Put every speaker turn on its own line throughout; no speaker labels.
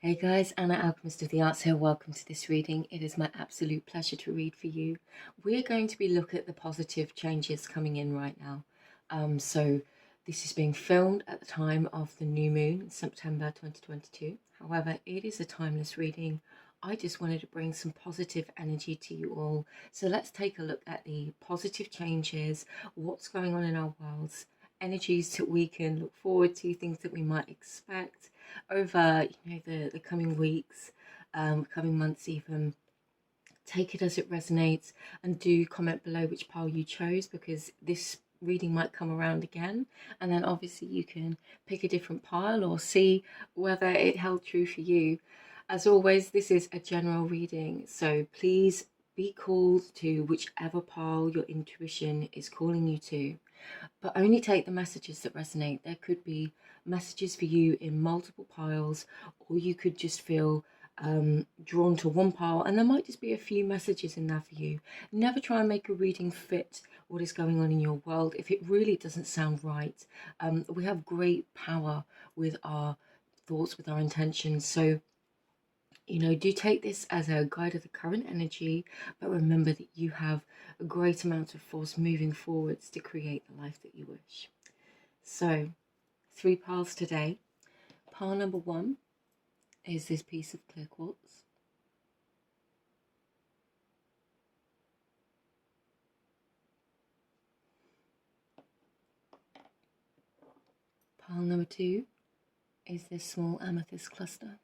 Hey guys, Anna Alchemist of the Arts here. Welcome to this reading. It is my absolute pleasure to read for you. We're going to be looking at the positive changes coming in right now. So this is being filmed at the time of the new moon in September 2022. However, it is a timeless reading. I just wanted to bring some positive energy to you all. So let's take a look at the positive changes, what's going on in our worlds, energies that we can look forward to, things that we might expect over the coming weeks, coming months even. Take it as it resonates, and do comment below which pile you chose, because this reading might come around again, and then obviously you can pick a different pile or see whether it held true for you. As always, this is a general reading, so please be called to whichever pile your intuition is calling you to, but only take the messages that resonate. There could be messages for you in multiple piles, or you could just feel drawn to one pile, and there might just be a few messages in there for you. Never try and make a reading fit what is going on in your world if it really doesn't sound right. We have great power with our thoughts, with our intentions, so do take this as a guide of the current energy, but remember that you have a great amount of force moving forwards to create the life that you wish. So, 3 piles today. Pile number 1 is this piece of clear quartz. Pile number 2 is this small amethyst cluster.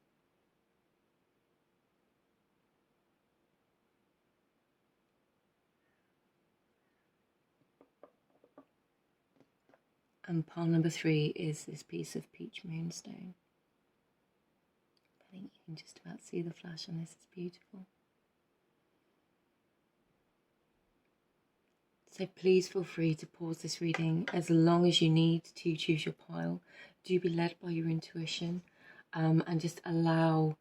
And pile number 3 is this piece of peach moonstone. I think you can just about see the flash on this, it's beautiful. So please feel free to pause this reading as long as you need to choose your pile. Do be led by your intuition, and just allow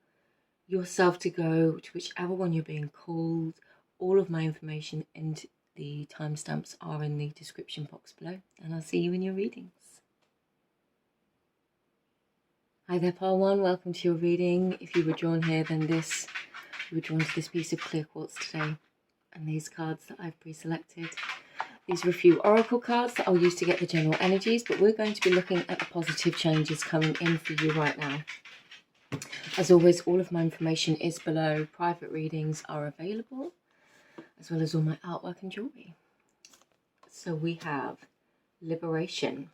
yourself to go to whichever one you're being called. All of my information and the timestamps are in the description box below, and I'll see you in your readings. Hi there, pile 1, welcome to your reading. If you were drawn here, then you were drawn to this piece of clear quartz today, and these cards that I've pre-selected. These are a few oracle cards that I'll use to get the general energies, but we're going to be looking at the positive changes coming in for you right now. As always, all of my information is below. Private readings are available, as well as all my artwork and jewelry. So we have liberation.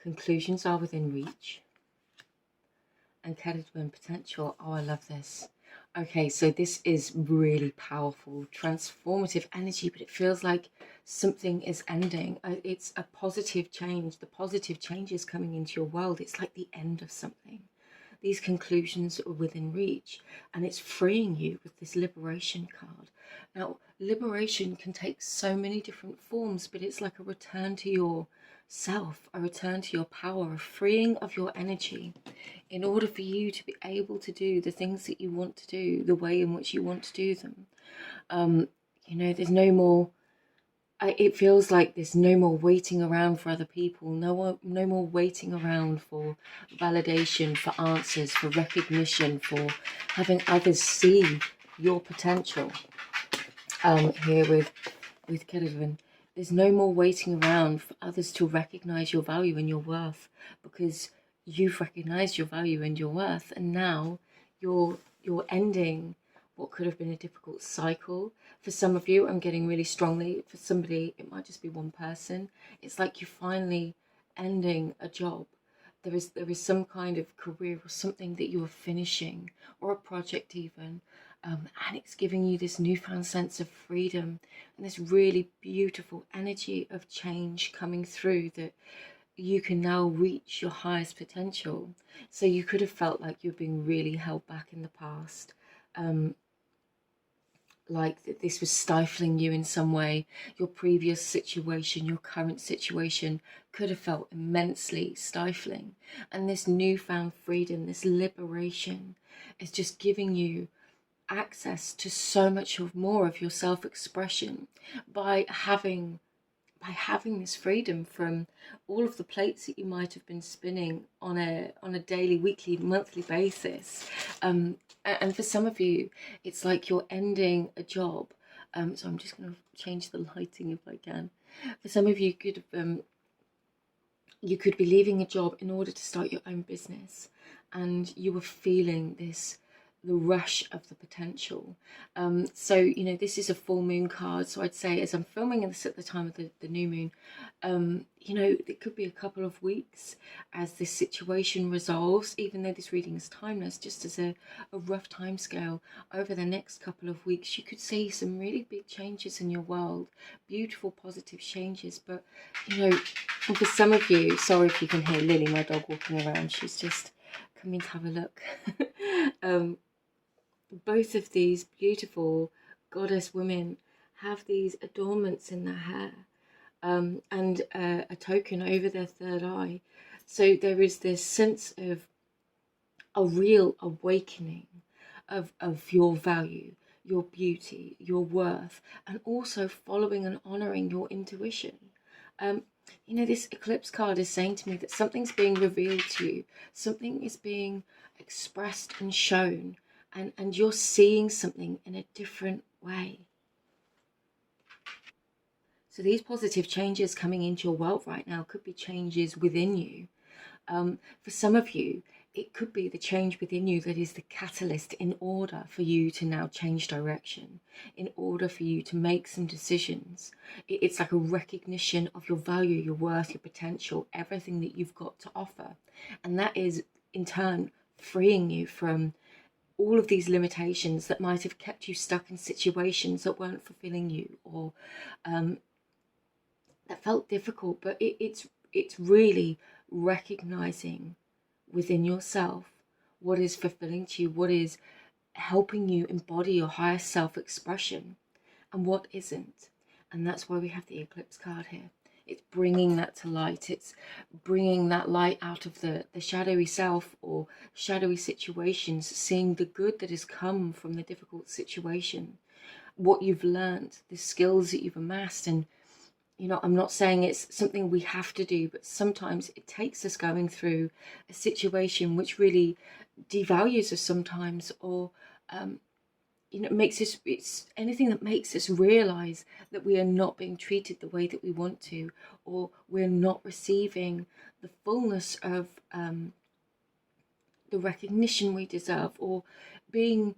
Conclusions are within reach. And Kedwin potential. Oh, I love this. Okay, so this is really powerful, transformative energy, but it feels like something is ending. It's a positive change. The positive change is coming into your world. It's like the end of something. These conclusions are within reach, and it's freeing you with this liberation card. Now, liberation can take so many different forms, but it's like a return to your self, a return to your power, a freeing of your energy in order for you to be able to do the things that you want to do, the way in which you want to do them. There's no more, it feels like there's no more waiting around for other people, no more waiting around for validation, for answers, for recognition, for having others see your potential. Here with Kedwin, there's no more waiting around for others to recognize your value and your worth, because you've recognized your value and your worth, and now you're ending what could have been a difficult cycle. For some of you, I'm getting really strongly. For somebody, it might just be one person. It's like you're finally ending a job. There is some kind of career or something that you are finishing, or a project even, and it's giving you this newfound sense of freedom and this really beautiful energy of change coming through, that you can now reach your highest potential. So you could have felt like you've been really held back in the past, like that this was stifling you in some way. Your previous situation, your current situation could have felt immensely stifling, and this newfound freedom, this liberation, is just giving you access to so much more of your self-expression by having by having this freedom from all of the plates that you might have been spinning on a daily, weekly, monthly basis. And for some of you, it's like you're ending a job. So I'm just going to change the lighting if I can. For some of you, you could be leaving a job in order to start your own business, and you were feeling the rush of the potential. So this is a full moon card, so I'd say, as I'm filming this at the time of the new moon, it could be a couple of weeks as this situation resolves, even though this reading is timeless, just as a rough time scale. Over the next couple of weeks, you could see some really big changes in your world, beautiful positive changes. But for some of you, sorry if you can hear Lily, my dog, walking around, she's just coming to have a look. Both of these beautiful goddess women have these adornments in their hair, and a token over their third eye. So there is this sense of a real awakening of your value, your beauty, your worth, and also following and honoring your intuition. This eclipse card is saying to me that something's being revealed to you, something is being expressed and shown, and you're seeing something in a different way. So these positive changes coming into your world right now could be changes within you. For some of you, it could be the change within you that is the catalyst in order for you to now change direction, in order for you to make some decisions. It's like a recognition of your value, your worth, your potential, everything that you've got to offer. And that is, in turn, freeing you from all of these limitations that might have kept you stuck in situations that weren't fulfilling you, or that felt difficult. But it's really recognizing within yourself what is fulfilling to you, what is helping you embody your higher self-expression, and what isn't. And that's why we have the eclipse card here. It's bringing that to light. It's bringing that light out of the shadowy self or shadowy situations, seeing the good that has come from the difficult situation, what you've learned, the skills that you've amassed. And I'm not saying it's something we have to do, but sometimes it takes us going through a situation which really devalues us sometimes, or makes us, it's anything that makes us realize that we are not being treated the way that we want to, or we're not receiving the fullness of the recognition we deserve, or being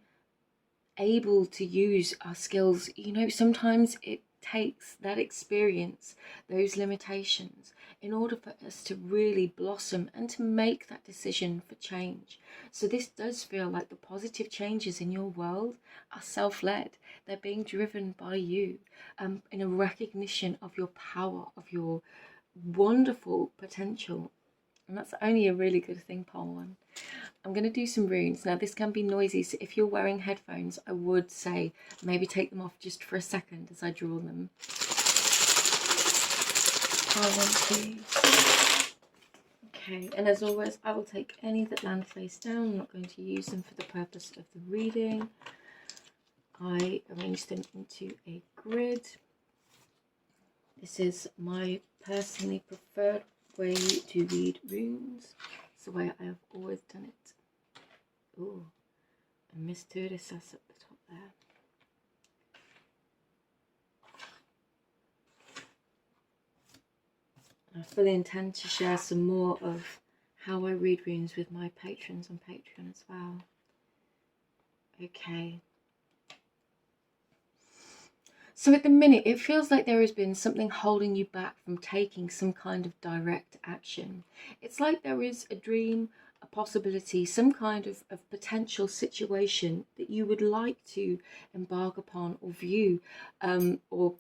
able to use our skills. Sometimes it takes that experience, those limitations, in order for us to really blossom and to make that decision for change. So this does feel like the positive changes in your world are self-led. They're being driven by you, in a recognition of your power, of your wonderful potential. And that's only a really good thing, Pole One. I'm going to do some runes. Now, this can be noisy, so if you're wearing headphones, I would say maybe take them off just for a second as I draw them. Pole One, please. Okay, and as always, I will take any that land face down. I'm not going to use them for the purpose of the reading. I arrange them into a grid. This is my personally preferred way to read runes. It's the way I have always done it. Oh, and Miss Turtis at the top there. I fully intend to share some more of how I read runes with my patrons on Patreon as well. Okay. So at the minute, it feels like there has been something holding you back from taking some kind of direct action. It's like there is a dream, a possibility, some kind of potential situation that you would like to embark upon or view, or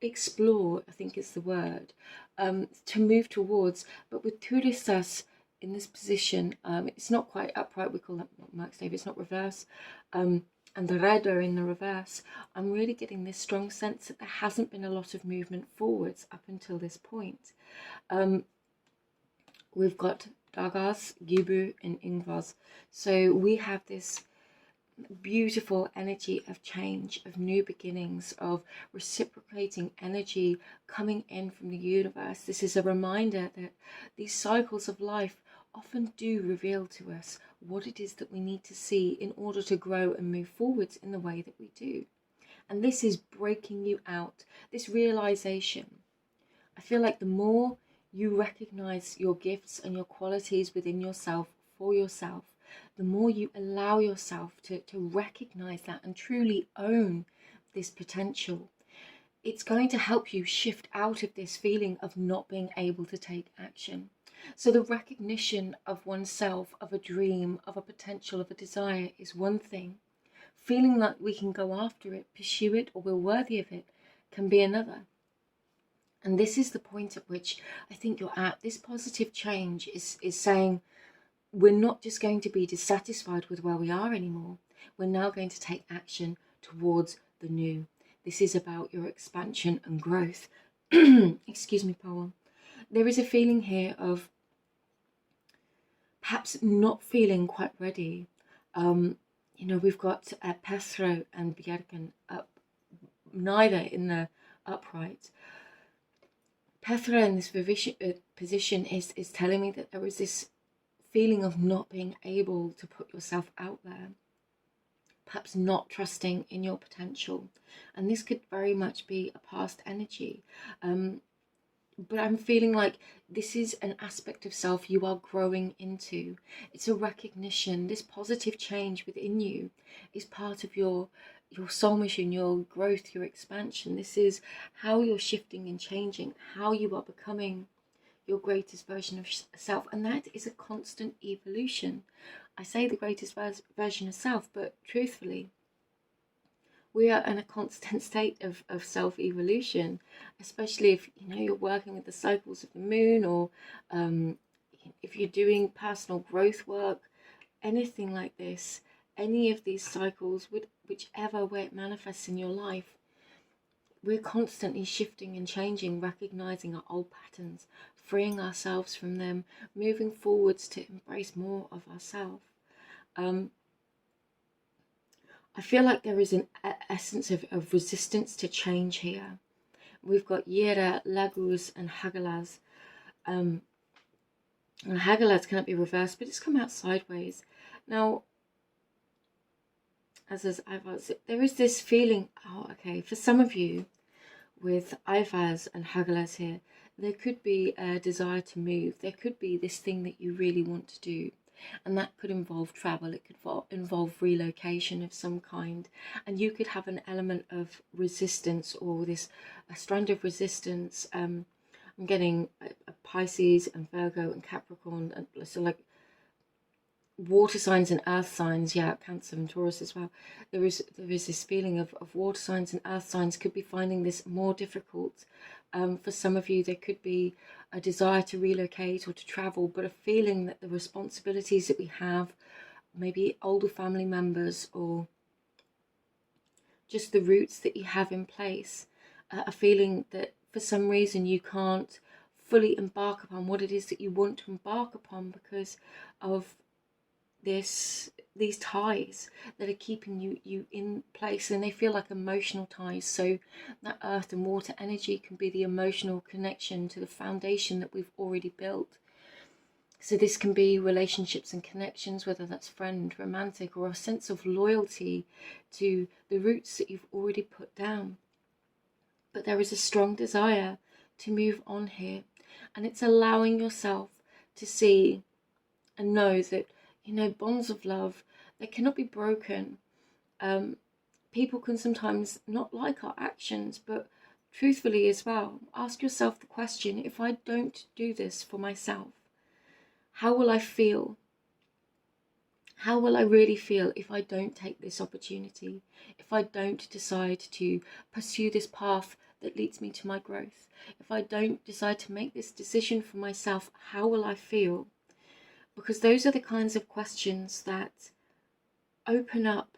explore, I think is the word, to move towards. But with Turisas in this position, it's not quite upright, we call that Mark David, it's not reverse, and the Redder in the reverse, I'm really getting this strong sense that there hasn't been a lot of movement forwards up until this point. We've got Dagas, Gibu, and Ingvaz. So we have this beautiful energy of change, of new beginnings, of reciprocating energy coming in from the universe. This is a reminder that these cycles of life often do reveal to us what it is that we need to see in order to grow and move forwards in the way that we do. And this is breaking you out, this realization. I feel like the more you recognize your gifts and your qualities within yourself for yourself, the more you allow yourself to recognize that and truly own this potential, it's going to help you shift out of this feeling of not being able to take action. So the recognition of oneself, of a dream, of a potential, of a desire is one thing. Feeling that we can go after it, pursue it, or we're worthy of it can be another. And this is the point at which I think you're at. This positive change is saying we're not just going to be dissatisfied with where we are anymore. We're now going to take action towards the new. This is about your expansion and growth. Excuse me, poem. There is a feeling here of perhaps not feeling quite ready. We've got Pethro and Bjergen up, neither in the upright. Pethro in this position is telling me that there is this feeling of not being able to put yourself out there, perhaps not trusting in your potential. And this could very much be a past energy. But I'm feeling like this is an aspect of self you are growing into. It's a recognition. This positive change within you is part of your soul mission, your growth, your expansion. This is how you're shifting and changing, how you are becoming your greatest version of self. And that is a constant evolution. I say the greatest version of self, but truthfully, we are in a constant state of self-evolution, especially if you're working with the cycles of the moon, or if you're doing personal growth work, anything like this, any of these cycles, whichever way it manifests in your life, we're constantly shifting and changing, recognizing our old patterns, freeing ourselves from them, moving forwards to embrace more of ourselves. I feel like there is an essence of resistance to change here. We've got Yera, Laguz, and Hagalaz. And Hagalaz cannot be reversed, but it's come out sideways. Now, there is this feeling, for some of you, with Ivaz and Hagalaz here, there could be a desire to move. There could be this thing that you really want to do. And that could involve travel, it could involve relocation of some kind. And you could have an element of resistance, or a strand of resistance. I'm getting a Pisces and Virgo and Capricorn, and so like water signs and earth signs, Cancer and Taurus as well. There is this feeling of water signs and earth signs could be finding this more difficult. For some of you, there could be a desire to relocate or to travel, but a feeling that the responsibilities that we have, maybe older family members, or just the roots that you have in place, a feeling that for some reason you can't fully embark upon what it is that you want to embark upon because of these ties that are keeping you in place, and they feel like emotional ties. So that earth and water energy can be the emotional connection to the foundation that we've already built. So this can be relationships and connections, whether that's friend, romantic, or a sense of loyalty to the roots that you've already put down. But there is a strong desire to move on here, and it's allowing yourself to see and know that bonds of love, they cannot be broken. People can sometimes not like our actions, but truthfully as well, ask yourself the question, if I don't do this for myself, how will I feel? How will I really feel if I don't take this opportunity? If I don't decide to pursue this path that leads me to my growth? If I don't decide to make this decision for myself, how will I feel? Because those are the kinds of questions that open up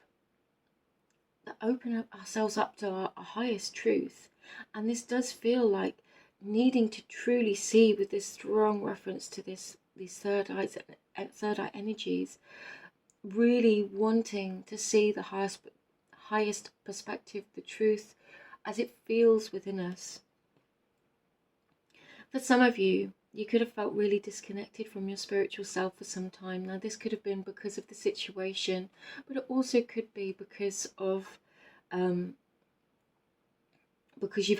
ourselves up to our highest truth. And this does feel like needing to truly see, with this strong reference to these third eye energies, really wanting to see the highest perspective, the truth, as it feels within us. For some of you, you could have felt really disconnected from your spiritual self for some time. Now, this could have been because of the situation, but it also could be because of because you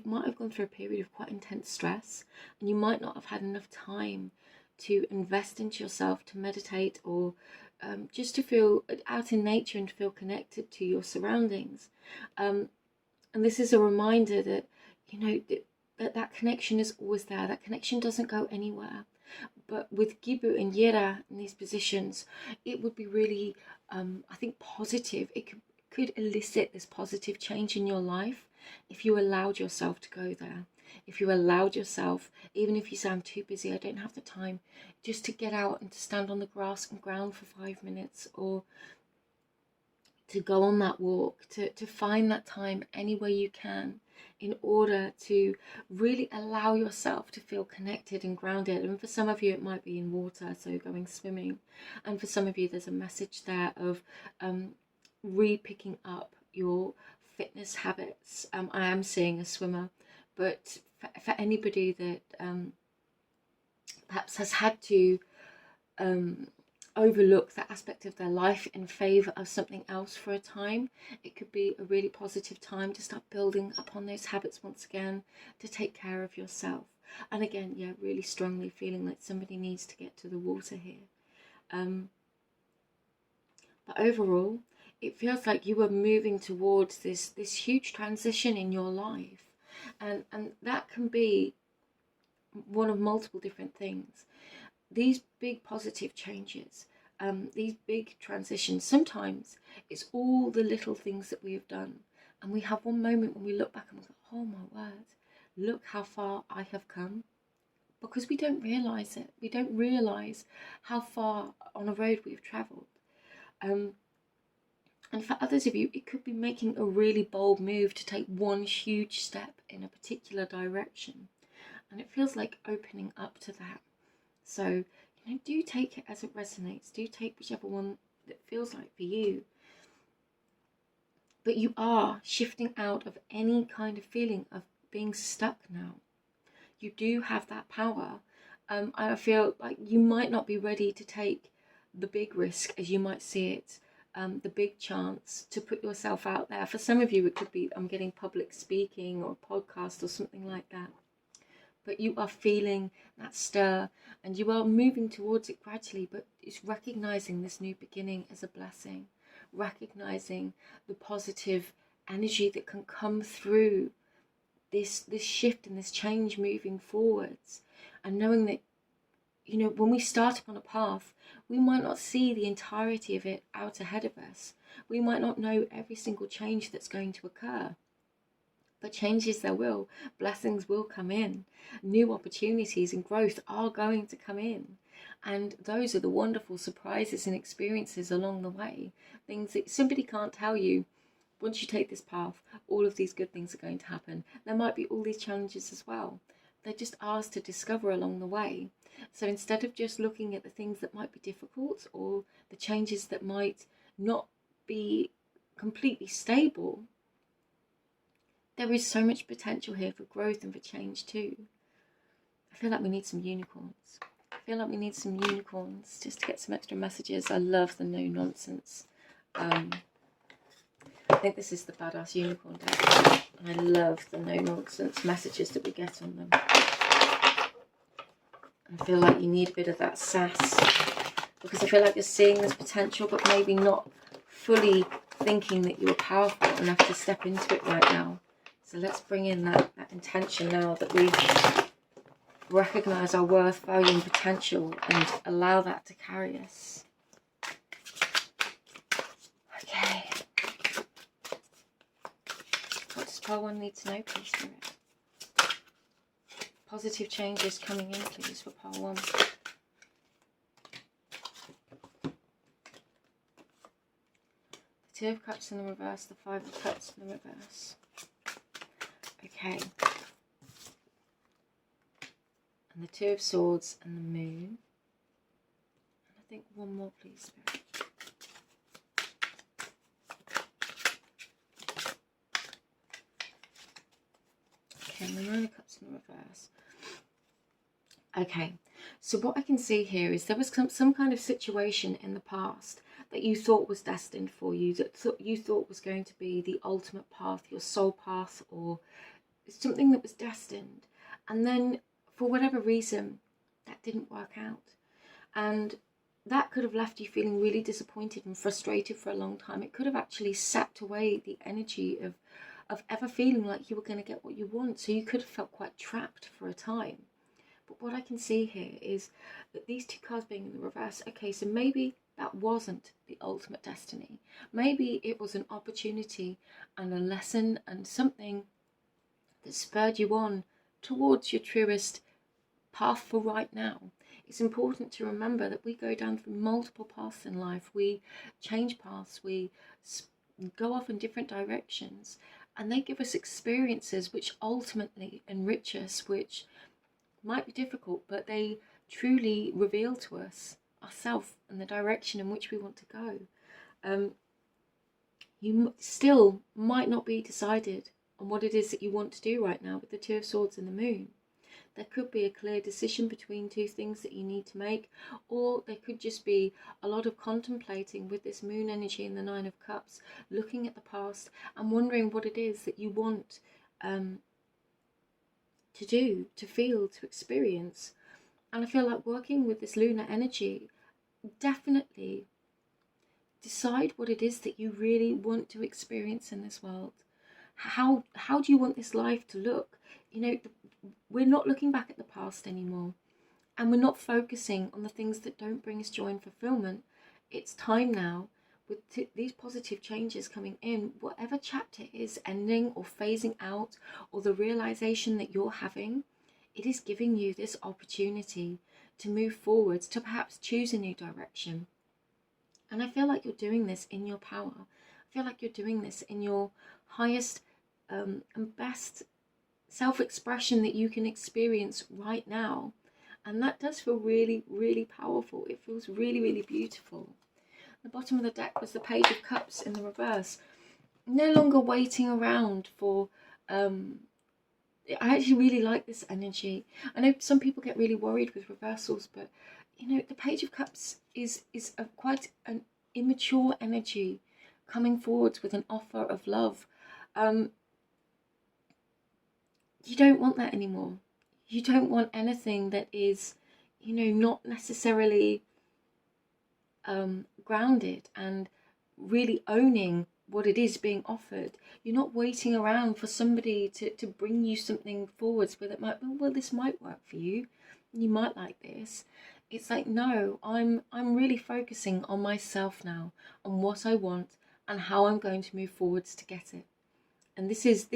might have gone through a period of quite intense stress, and you might not have had enough time to invest into yourself, to meditate, or just to feel out in nature and feel connected to your surroundings. And this is a reminder that, you know, that connection is always there. That connection doesn't go anywhere. But with Gibu and Yera in these positions, it would be really, I think, positive. It could elicit this positive change in your life if you allowed yourself to go there. If you allowed yourself, even if you say, I'm too busy, I don't have the time, just to get out and to stand on the grass and ground for 5 minutes, or to go on that walk, to find that time any way you can, in order to really allow yourself to feel connected and grounded. And for some of you, it might be in water, so going swimming. And for some of you, there's a message there of re-picking up your fitness habits. I am seeing a swimmer, but for anybody that perhaps has had to overlook that aspect of their life in favor of something else for a time, it could be a really positive time to start building upon those habits once again, to take care of yourself. And again, yeah, really strongly feeling like somebody needs to get to the water here. But overall, it feels like you are moving towards this huge transition in your life, and that can be one of multiple different things. These big positive changes, these big transitions, sometimes it's all the little things that we have done, and we have one moment when we look back and we go, oh my word, look how far I have come, because we don't realize it. We don't realize how far on a road we've traveled. And for others of you, it could be making a really bold move to take one huge step in a particular direction, and it feels like opening up to that. So, you know, do take it as it resonates. Do take whichever one that feels like for you. But you are shifting out of any kind of feeling of being stuck now. You do have that power. I feel like you might not be ready to take the big risk as you might see it, the big chance to put yourself out there. For some of you, it could be, I'm getting public speaking or a podcast or something like that. But you are feeling that stir, and you are moving towards it gradually, but it's recognizing this new beginning as a blessing, recognizing the positive energy that can come through this shift and this change moving forwards, and knowing that, you know, when we start upon a path, we might not see the entirety of it out ahead of us. We might not know every single change that's going to occur. But changes there will, blessings will come in, new opportunities and growth are going to come in. And those are the wonderful surprises and experiences along the way, things that somebody can't tell you. Once you take this path, all of these good things are going to happen. There might be all these challenges as well. They're just ours to discover along the way. So instead of just looking at the things that might be difficult, or the changes that might not be completely stable, there is so much potential here for growth and for change too. I feel like we need some unicorns. I feel like we need some unicorns just to get some extra messages. I love the no nonsense. I think this is the badass unicorn deck. I love the no nonsense messages that we get on them. I feel like you need a bit of that sass, because I feel like you're seeing this potential, but maybe not fully thinking that you are powerful enough to step into it right now. So let's bring in that intention now, that we recognize our worth, value and potential, and allow that to carry us. Okay. What does pile one need to know, please, Spirit? Positive changes coming in, please, for pile one. The Two of Cups in the reverse, the Five of Cups in the reverse. Okay. And the Two of Swords and the Moon. And think one more, please, Spirit. Okay, the Nine of Cups in reverse. Okay, so what I can see here is there was some kind of situation in the past that you thought was destined for you, that you thought was going to be the ultimate path, your soul path, or something that was destined. And then, for whatever reason, that didn't work out. And that could have left you feeling really disappointed and frustrated for a long time. It could have actually sapped away the energy of ever feeling like you were going to get what you want. So you could have felt quite trapped for a time. But what I can see here is that these two cards being in the reverse, okay, so maybe that wasn't the ultimate destiny. Maybe it was an opportunity and a lesson and something that spurred you on towards your truest path for right now. It's important to remember that we go down through multiple paths in life. We change paths, we go off in different directions, and they give us experiences which ultimately enrich us, which might be difficult, but they truly reveal to us ourselves and the direction in which we want to go. You still might not be decided on what it is that you want to do right now with the Two of Swords and the Moon. There could be a clear decision between two things that you need to make, or there could just be a lot of contemplating with this Moon energy and the Nine of Cups, looking at the past and wondering what it is that you want to do, to feel, to experience. And I feel like working with this lunar energy, definitely decide what it is that you really want to experience in this world. How do you want this life to look? You know, we're not looking back at the past anymore, and we're not focusing on the things that don't bring us joy and fulfillment. It's time now, with these positive changes coming in, whatever chapter is ending or phasing out, or the realization that you're having, it is giving you this opportunity to move forwards, to perhaps choose a new direction. And I feel like you're doing this in your power. I feel like you're doing this in your highest and best self-expression that you can experience right now. And that does feel really, really powerful. It feels really, really beautiful. The bottom of the deck was the Page of Cups in the reverse. No longer waiting around for... I actually really like this energy. I know some people get really worried with reversals, but you know, the Page of Cups is quite an immature energy coming forwards with an offer of love. You don't want that anymore. You don't want anything that is, you know, not necessarily grounded and really owning what it is being offered. You're not waiting around for somebody to bring you something forwards where it might, well, this might work for you. You might like this. It's like, no, I'm really focusing on myself now, on what I want and how I'm going to move forwards to get it. And this is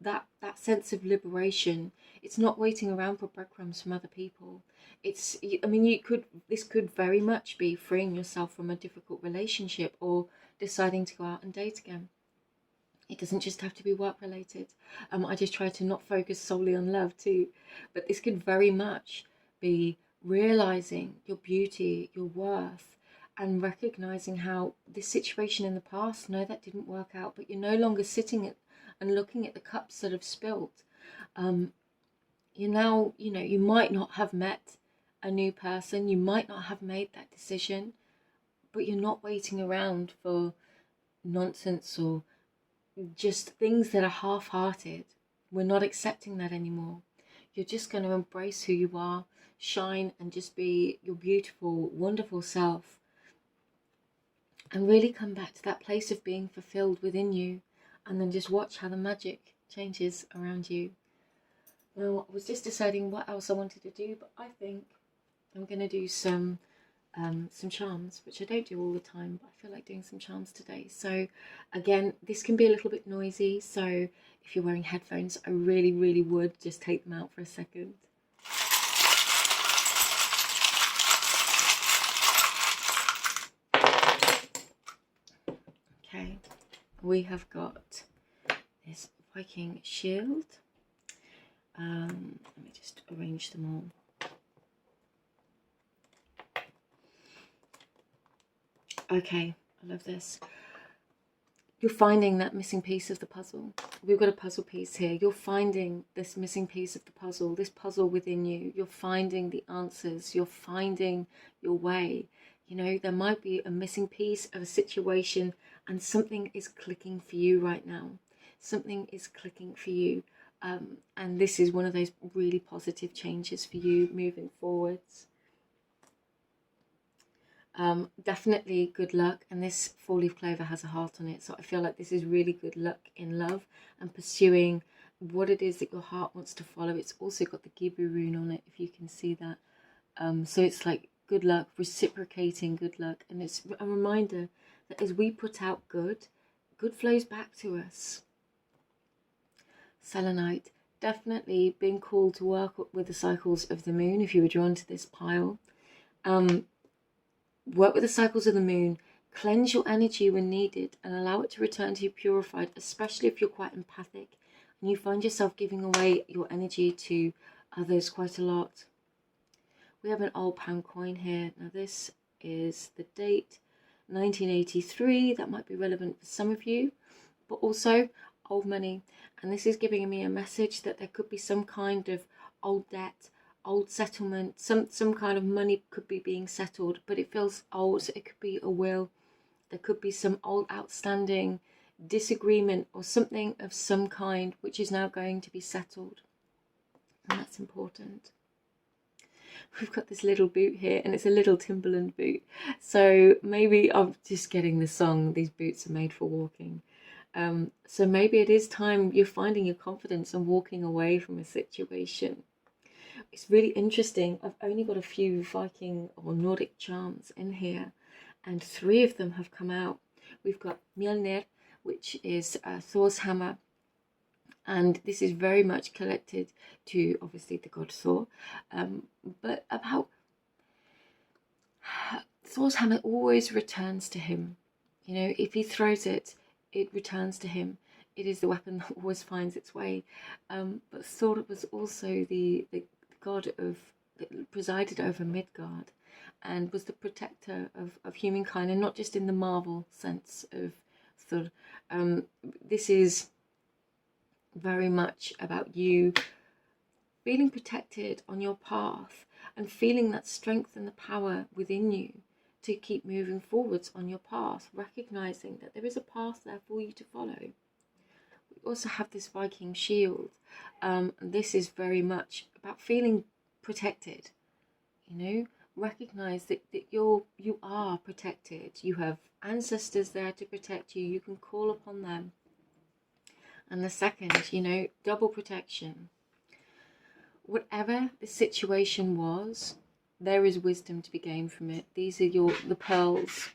that sense of liberation. It's not waiting around for breadcrumbs from other people. It's, I mean, this could very much be freeing yourself from a difficult relationship or deciding to go out and date again. It doesn't just have to be work related. I just try to not focus solely on love too. But this could very much be realizing your beauty, your worth, and recognizing how this situation in the past, no, that didn't work out, but you're no longer sitting at and looking at the cups that have spilled. You now, you know, you might not have met a new person, you might not have made that decision, but you're not waiting around for nonsense or just things that are half-hearted. We're not accepting that anymore. You're just going to embrace who you are, shine, and just be your beautiful, wonderful self, and really come back to that place of being fulfilled within you, and then just watch how the magic changes around you. Now, I was just deciding what else I wanted to do, but I think I'm going to do some charms, which I don't do all the time, but I feel like doing some charms today. So again, this can be a little bit noisy, so if you're wearing headphones, I really, really would just take them out for a second. Okay, we have got this Viking shield. Let me just arrange them all. Okay, I love this. You're finding that missing piece of the puzzle. We've got a puzzle piece here. You're finding this missing piece of the puzzle, this puzzle within you. You're finding the answers. You're finding your way. You know, there might be a missing piece of a situation and something is clicking for you right now. Something is clicking for you. And this is one of those really positive changes for you moving forwards. Definitely good luck, and this 4-leaf clover has a heart on it, so I feel like this is really good luck in love and pursuing what it is that your heart wants to follow. It's also got the Gibu rune on it, if you can see that. So it's like good luck, reciprocating good luck, and it's a reminder that as we put out good flows back to us. Selenite, definitely being called to work with the cycles of the moon if you were drawn to this pile. Work with the cycles of the moon, cleanse your energy when needed and allow it to return to you purified, especially if you're quite empathic and you find yourself giving away your energy to others quite a lot. We have an old pound coin here. Now this is the date 1983. That might be relevant for some of you, but also old money. And this is giving me a message that there could be some kind of old debt, old settlement, some kind of money could be being settled, but it feels old. So it could be a will, there could be some old outstanding disagreement or something of some kind which is now going to be settled, and that's important. We've got this little boot here, and it's a little Timberland boot, so maybe I'm just getting the song, these boots are made for walking. So maybe it is time you're finding your confidence and walking away from a situation. It's really interesting. I've only got a few Viking or Nordic charms in here, and 3 of them have come out. We've got Mjolnir, which is Thor's hammer, and this is very much connected to obviously the god Thor, but about Thor's hammer always returns to him. You know, if he throws it, it returns to him. It is the weapon that always finds its way. But Thor was also the god that presided over Midgard and was the protector of humankind, and not just in the Marvel sense of Thor. This is very much about you feeling protected on your path and feeling that strength and the power within you to keep moving forwards on your path, recognizing that there is a path there for you to follow. We also have this Viking shield. This is very much about feeling protected. You know, recognize that you are protected. You have ancestors there to protect you. You can call upon them. And the second, you know, double protection. Whatever the situation was, there is wisdom to be gained from it. These are the pearls.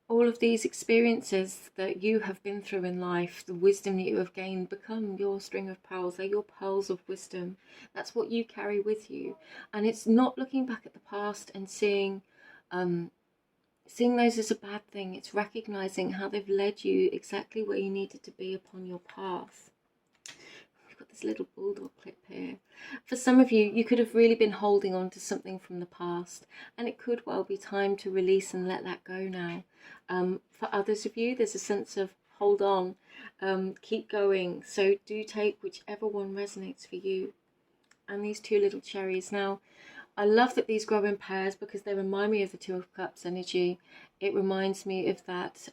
All of these experiences that you have been through in life, the wisdom that you have gained, become your string of pearls. They're your pearls of wisdom. That's what you carry with you. And it's not looking back at the past and seeing those as a bad thing. It's recognizing how they've led you exactly where you needed to be upon your path. We've got this little bulldog clip here. For some of you, you could have really been holding on to something from the past, and it could well be time to release and let that go now. For others of you, there's a sense of hold on, keep going. So do take whichever one resonates for you. And these 2 little cherries. Now, I love that these grow in pairs because they remind me of the 2 of Cups energy. It reminds me of that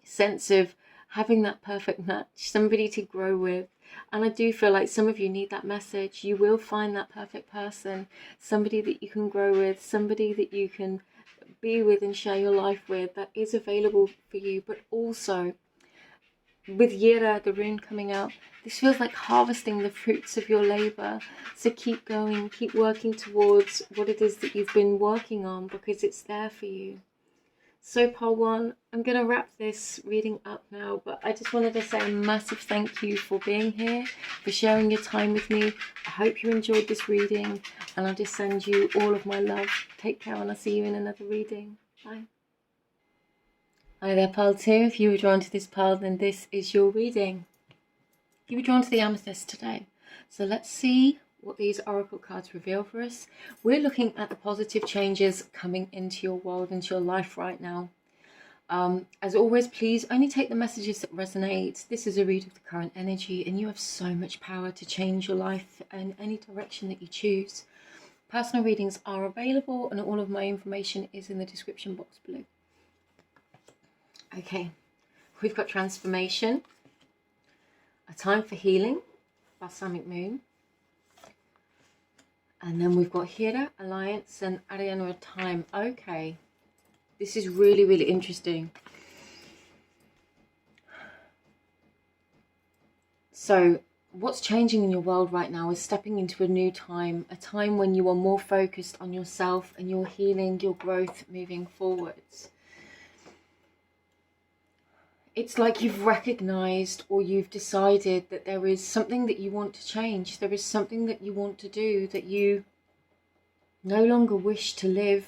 sense of having that perfect match, somebody to grow with. And I do feel like some of you need that message. You will find that perfect person, somebody that you can grow with, somebody that you can be with and share your life with, that is available for you. But also with Yira, the rune coming out, this feels like harvesting the fruits of your labor. So keep going, keep working towards what it is that you've been working on, because it's there for you. So pile 1, I'm going to wrap this reading up now, but I just wanted to say a massive thank you for being here, for sharing your time with me. I hope you enjoyed this reading, and I'll just send you all of my love. Take care, and I'll see you in another reading. Bye. Hi there, pile 2. If you were drawn to this pile, then this is your reading. You were drawn to the amethyst today. So let's see what these oracle cards reveal for us. We're looking at the positive changes coming into your world, into your life right now. As always, please only take the messages that resonate. This is a read of the current energy, and you have so much power to change your life in any direction that you choose. Personal readings are available, and all of my information is in the description box below. Okay, we've got transformation, a time for healing, balsamic moon, and then we've got Hera, alliance, and Ariana, time. Okay, this is really, really interesting. So what's changing in your world right now is stepping into a new time, a time when you are more focused on yourself and your healing, your growth moving forwards. It's like you've recognized, or you've decided that there is something that you want to change. There is something that you want to do, that you no longer wish to live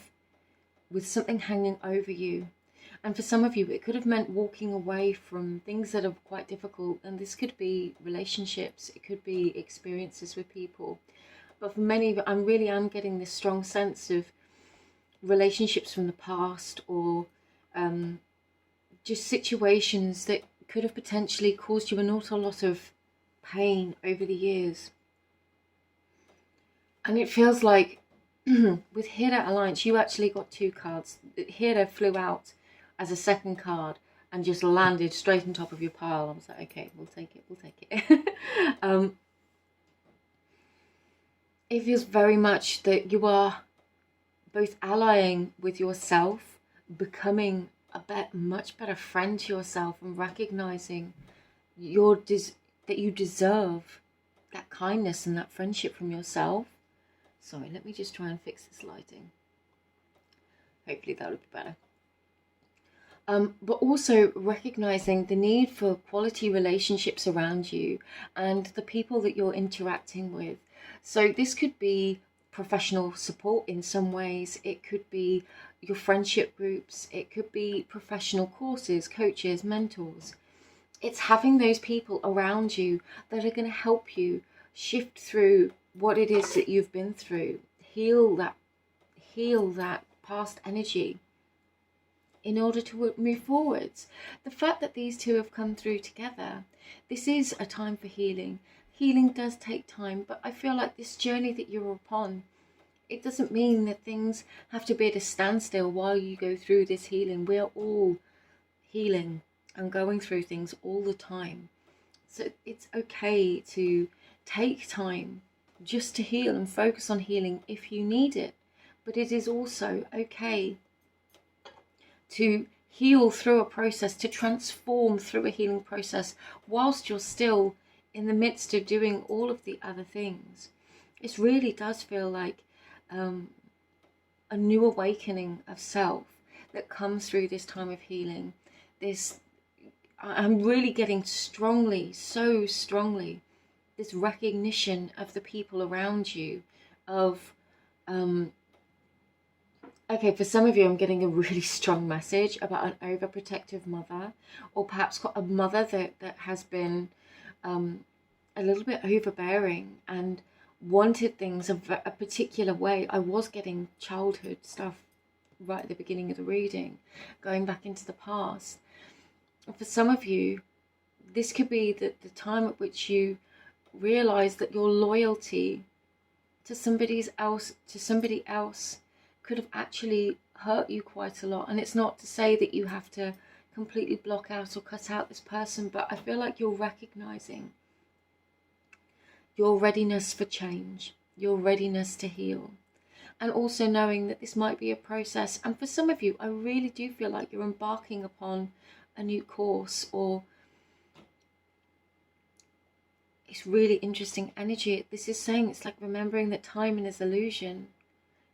with something hanging over you. And for some of you, it could have meant walking away from things that are quite difficult. And this could be relationships, it could be experiences with people. But for many, I really am getting this strong sense of relationships from the past, or just situations that could have potentially caused you an awful lot of pain over the years. And it feels like with Hera Alliance, you actually got two cards. Hera flew out as a second card and just landed straight on top of your pile. I was like, okay, we'll take it, we'll take it. It feels very much that you are both allying with yourself, becoming a much better friend to yourself, and recognizing that you deserve that kindness and that friendship from yourself. Sorry, let me just try and fix this lighting. Hopefully that'll be better. But also recognizing the need for quality relationships around you and the people that you're interacting with. So this could be professional support in some ways. It could be your friendship groups. It could be professional courses, coaches, mentors. It's having those people around you that are going to help you shift through what it is that you've been through. Heal that past energy in order to move forwards. The fact that these two have come through together, this is a time for healing. Healing does take time, but I feel like this journey that you're upon, it doesn't mean that things have to be at a standstill while you go through this healing. We are all healing and going through things all the time. So it's okay to take time just to heal and focus on healing if you need it. But it is also okay to heal through a process, to transform through a healing process whilst you're still in the midst of doing all of the other things. It really does feel like a new awakening of self that comes through this time of healing. I'm really getting strongly, so strongly, this recognition of the people around you, of okay, for some of you, I'm getting a really strong message about an overprotective mother, or perhaps got a mother that has been a little bit overbearing and wanted things a particular way. I was getting childhood stuff right at the beginning of the reading, going back into the past. And for some of you, this could be the time at which you realize that your loyalty to somebody else could have actually hurt you quite a lot. And it's not to say that you have to completely block out or cut out this person, but I feel like you're recognizing your readiness for change, your readiness to heal, and also knowing that this might be a process. And for some of you, I really do feel like you're embarking upon a new course, or it's really interesting energy. This is saying it's like remembering that time is illusion.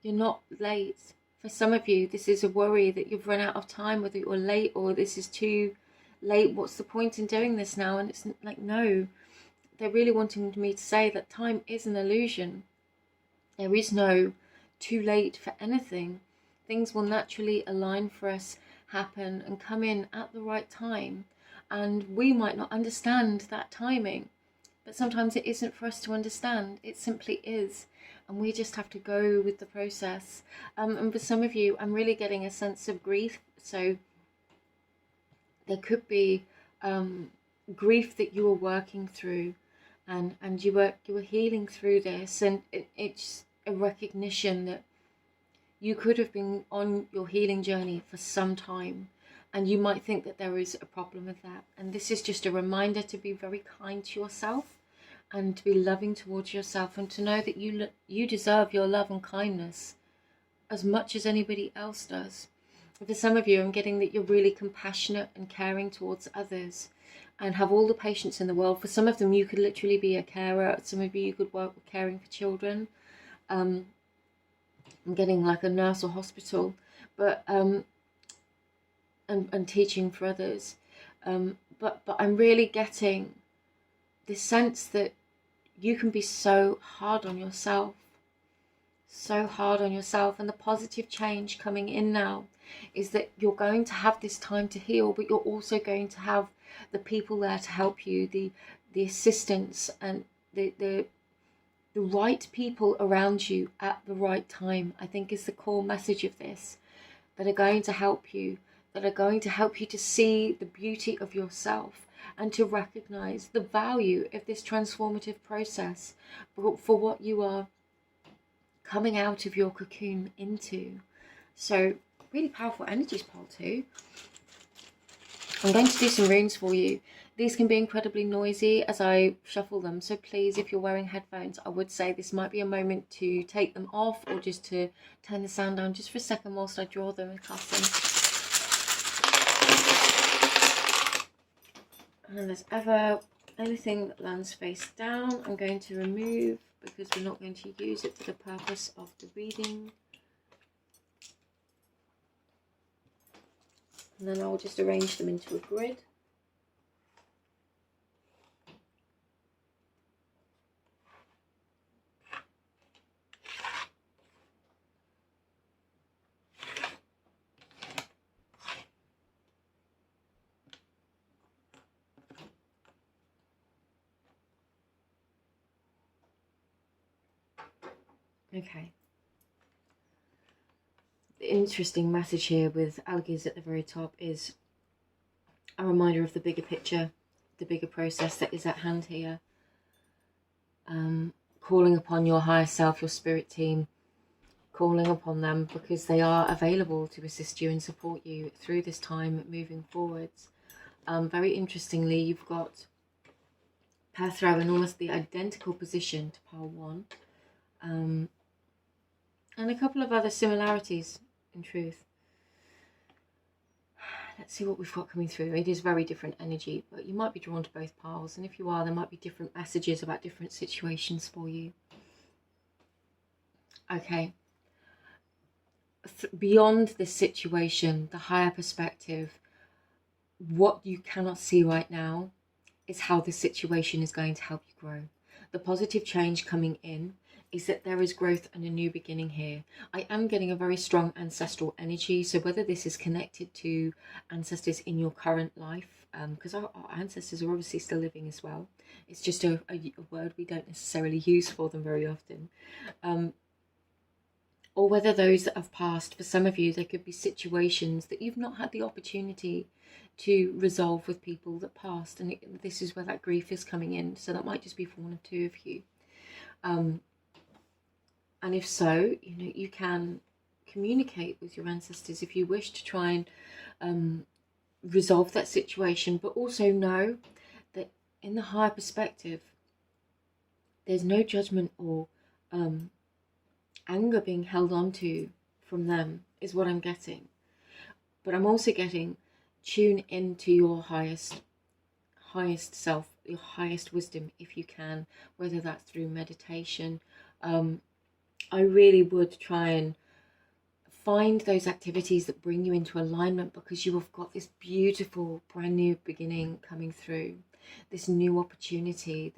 You're not late. For some of you, this is a worry that you've run out of time, whether you're late or this is too late. What's the point in doing this now? And it's like, no, they're really wanting me to say that time is an illusion. There is no too late for anything. Things will naturally align for us, happen and come in at the right time. And we might not understand that timing, but sometimes it isn't for us to understand. It simply is, and we just have to go with the process. And for some of you, I'm really getting a sense of grief. So there could be grief that you were working through, and you were healing through this, and it's a recognition that you could have been on your healing journey for some time, and you might think that there is a problem with that. And this is just a reminder to be very kind to yourself and to be loving towards yourself, and to know that you deserve your love and kindness as much as anybody else does. For some of you, I'm getting that you're really compassionate and caring towards others and have all the patience in the world. For some of them, you could literally be a carer. Some of you could work with caring for children. I'm getting like a nurse or hospital, but and teaching for others. But I'm really getting this sense that you can be so hard on yourself. So hard on yourself. And the positive change coming in now is that you're going to have this time to heal, but you're also going to have the people there to help you, the assistance and the right people around you at the right time, I think is the core message of this, that are going to help you, that are going to help you to see the beauty of yourself and to recognize the value of this transformative process for what you are coming out of your cocoon into. So really powerful energies, pile 2. I'm going to do some runes for you. These can be incredibly noisy as I shuffle them, so please, if you're wearing headphones, I would say this might be a moment to take them off, or just to turn the sound down just for a second whilst I draw them and cast them. And if there's ever anything that lands face down, I'm going to remove, because we're not going to use it for the purpose of the reading. And then I'll just arrange them into a grid. Okay. The interesting message here with alligators at the very top is a reminder of the bigger picture, the bigger process that is at hand here. Calling upon your higher self, your spirit team, calling upon them because they are available to assist you and support you through this time moving forwards. Very interestingly, you've got pair throw in almost the identical position to pile 1. And a couple of other similarities, in truth. Let's see what we've got coming through. It is very different energy, but you might be drawn to both piles. And if you are, there might be different messages about different situations for you. Okay. Beyond this situation, the higher perspective, what you cannot see right now is how this situation is going to help you grow. The positive change coming in is that there is growth and a new beginning here. I am getting a very strong ancestral energy, so whether this is connected to ancestors in your current life, because our ancestors are obviously still living as well, it's just a word we don't necessarily use for them very often, or whether those that have passed, for some of you, there could be situations that you've not had the opportunity to resolve with people that passed, and this is where that grief is coming in. So that might just be for 1 or 2 of you. And if so, you know, you can communicate with your ancestors if you wish to try and resolve that situation, but also know that in the higher perspective, there's no judgment or anger being held on to from them, is what I'm getting. But I'm also getting tune into your highest self, your highest wisdom, if you can, whether that's through meditation. I really would try and find those activities that bring you into alignment, because you have got this beautiful brand new beginning coming through, this new opportunity,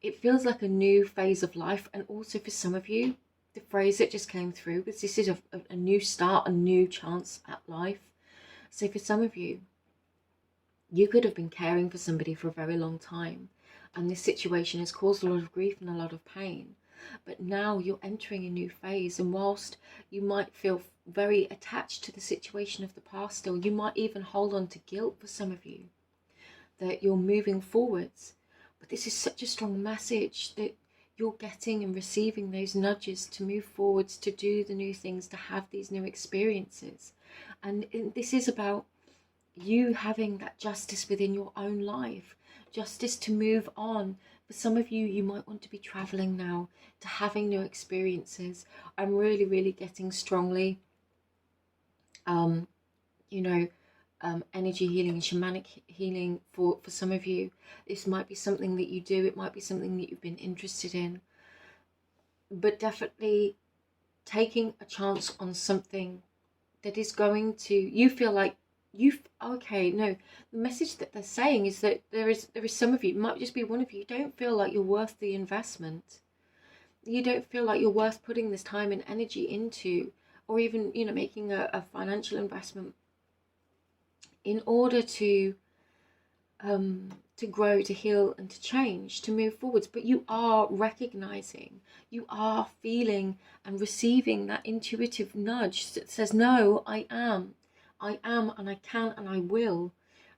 it feels like a new phase of life. And also for some of you, the phrase that just came through was this is a new start, a new chance at life. So for some of you, you could have been caring for somebody for a very long time, and this situation has caused a lot of grief and a lot of pain. But now you're entering a new phase, and whilst you might feel very attached to the situation of the past still, you might even hold on to guilt for some of you, that you're moving forwards. But this is such a strong message that you're getting and receiving those nudges to move forwards, to do the new things, to have these new experiences. And this is about you having that justice within your own life, justice to move on. For some of you, you might want to be traveling now, to having new experiences. I'm really, really getting strongly, energy healing and shamanic healing for some of you. This might be something that you do. It might be something that you've been interested in. But definitely taking a chance on something that is going to, you feel like the message that they're saying is that there is some of you, it might just be one of you, don't feel like you're worth the investment. You don't feel like you're worth putting this time and energy into, or even, making a financial investment in order to grow, to heal, and to change, to move forwards. But you are recognizing, you are feeling and receiving that intuitive nudge that says, no, I am, and I can, and I will.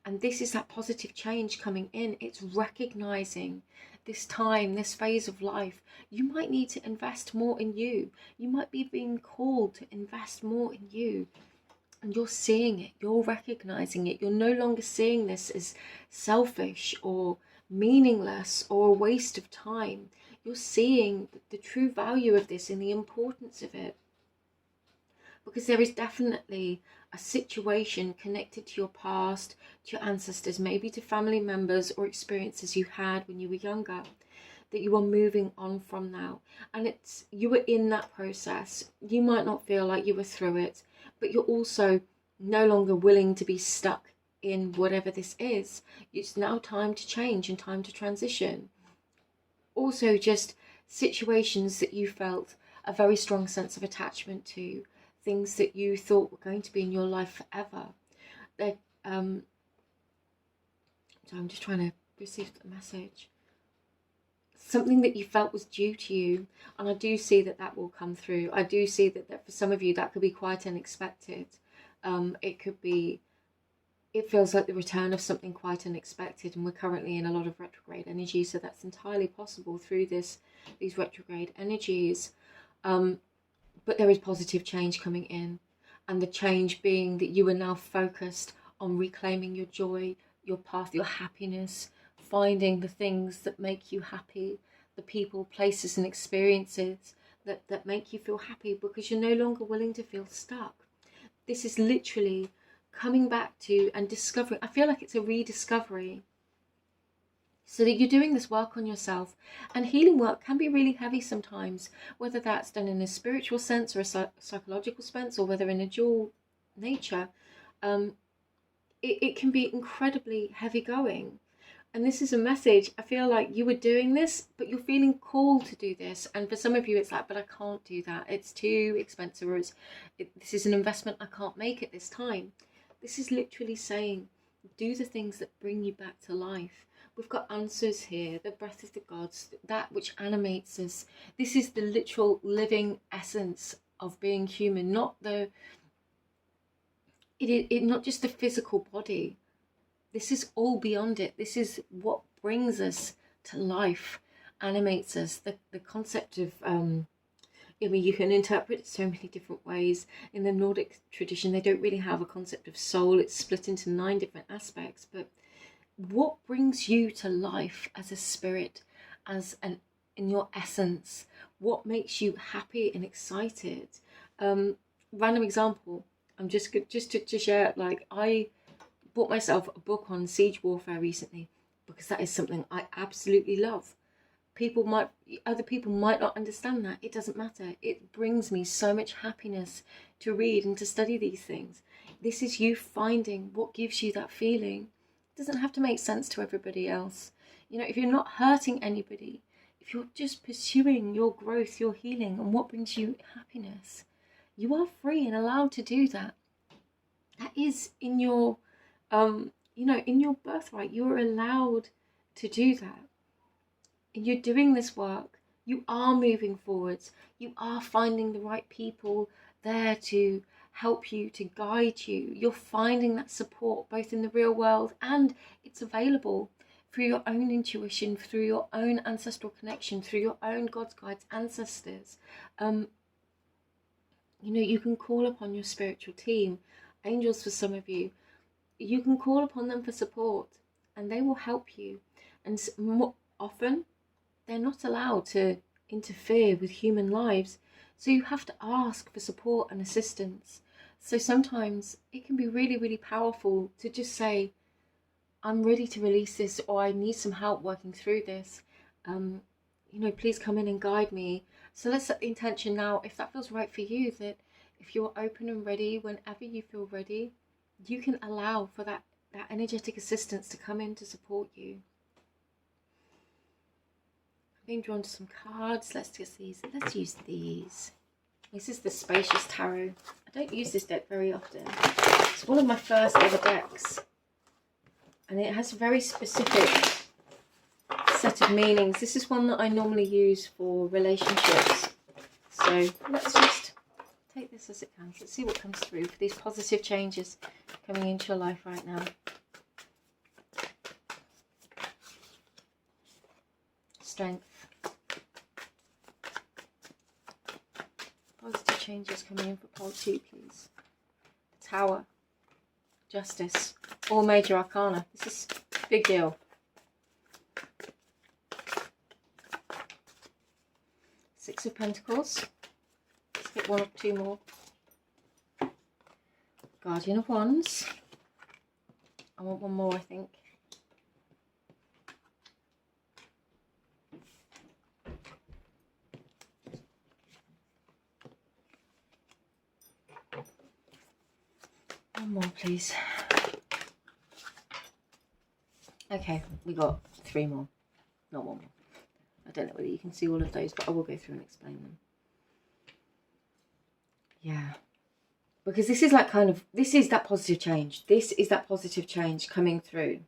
And this is that positive change coming in. It's recognizing this time, this phase of life. You might need to invest more in you. You might be being called to invest more in you. And you're seeing it, you're recognizing it. You're no longer seeing this as selfish or meaningless or a waste of time. You're seeing the true value of this and the importance of it. Because there is definitely a situation connected to your past, to your ancestors, maybe to family members or experiences you had when you were younger, that you are moving on from now. And you were in that process. You might not feel like you were through it, but you're also no longer willing to be stuck in whatever this is. It's now time to change and time to transition. Also, just situations that you felt a very strong sense of attachment to, things that you thought were going to be in your life forever. So I'm just trying to receive the message. Something that you felt was due to you, and I do see that will come through. I do see that for some of you that could be quite unexpected. It feels like the return of something quite unexpected, and we're currently in a lot of retrograde energy, so that's entirely possible through these retrograde energies. But there is positive change coming in, and the change being that you are now focused on reclaiming your joy, your path, your happiness, finding the things that make you happy, the people, places and experiences that make you feel happy, because you're no longer willing to feel stuck. This is literally coming back to and discovering. I feel like it's a rediscovery. So that you're doing this work on yourself. And healing work can be really heavy sometimes, whether that's done in a spiritual sense or a psychological sense, or whether in a dual nature. It can be incredibly heavy going. And this is a message. I feel like you were doing this, but you're feeling called to do this. And for some of you, it's like, but I can't do that. It's too expensive, or this is an investment I can't make at this time. This is literally saying, do the things that bring you back to life. We've got answers here, the breath of the gods, that which animates us. This is the literal living essence of being human, not not just the physical body. This is all beyond it. This is what brings us to life, animates us. The concept of, you can interpret it so many different ways. In the Nordic tradition, they don't really have a concept of soul. It's split into 9 different aspects. But what brings you to life as a spirit, in your essence? What makes you happy and excited? Random example. I'm just to share. Like, I bought myself a book on siege warfare recently, because that is something I absolutely love. Other people might not understand that. It doesn't matter. It brings me so much happiness to read and to study these things. This is you finding what gives you that feeling. It doesn't have to make sense to everybody else. If you're not hurting anybody, if you're just pursuing your growth, your healing, and what brings you happiness, you are free and allowed to do that. That is in your in your birthright. You're allowed to do that. and you're doing this work. You are moving forwards. You are finding the right people there to help you, to guide you. You're finding that support both in the real world, and it's available through your own intuition, through your own ancestral connection, through your own God's guides, ancestors. You know, you can call upon your spiritual team, angels for some of you. You can call upon them for support, and they will help you. And more often, they're not allowed to interfere with human lives, so you have to ask for support and assistance. So sometimes it can be really, really powerful to just say, I'm ready to release this, or I need some help working through this. You know, please come in and guide me. So let's set the intention now, if that feels right for you, that if you're open and ready, whenever you feel ready, you can allow for that energetic assistance to come in to support you. I'm being drawn to some cards. Let's use these. This is the Spacious Tarot. I don't use this deck very often. It's one of my first ever decks, and it has a very specific set of meanings. This is one that I normally use for relationships. So let's just take this as it comes. Let's see what comes through for these positive changes coming into your life right now. Strength. Positive changes coming in for pole 2, please. The Tower. Justice. All major arcana. This is a big deal. Six of Pentacles. Let's get one or two more. Guardian of Wands. I want one more, I think. One more, please. Okay, we got 3 more. Not one more. I don't know whether you can see all of those, but I will go through and explain them. Yeah. Because this is like this is that positive change. This is that positive change coming through.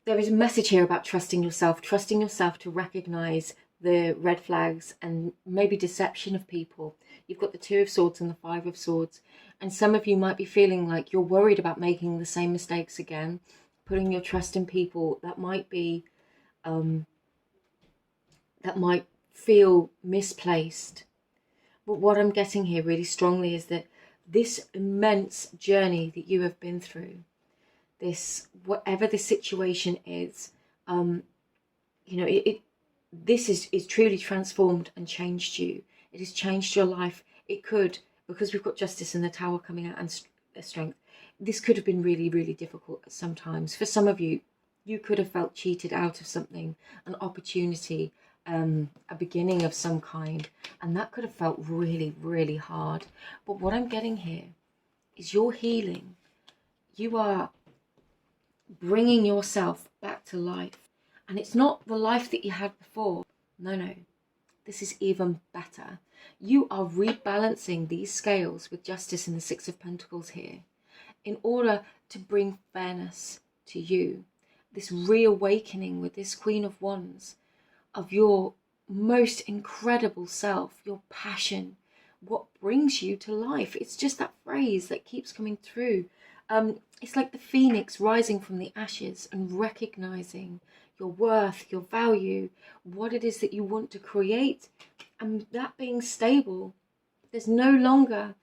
There is a message here about trusting yourself to recognize the red flags and maybe deception of people. You've got the 2 of Swords and the 5 of Swords. And some of you might be feeling like you're worried about making the same mistakes again, putting your trust in people that might be, that might feel misplaced. But what I'm getting here really strongly is that this immense journey that you have been through, this, whatever the situation is, you know, this is truly transformed and changed you. It has changed your life. It could, because we've got Justice and the Tower coming out and Strength, this could have been really, really difficult sometimes. For some of you, you could have felt cheated out of something, an opportunity, a beginning of some kind, and that could have felt really, really hard. But what I'm getting here is you're healing. You are bringing yourself back to life. And it's not the life that you had before. No, no. This is even better. You are rebalancing these scales with Justice and the 6 of Pentacles here in order to bring fairness to you. This reawakening with this Queen of Wands of your most incredible self, your passion, what brings you to life. It's just that phrase that keeps coming through. It's like the phoenix rising from the ashes and recognizing your worth, your value, what it is that you want to create, and that being stable. There's no longer,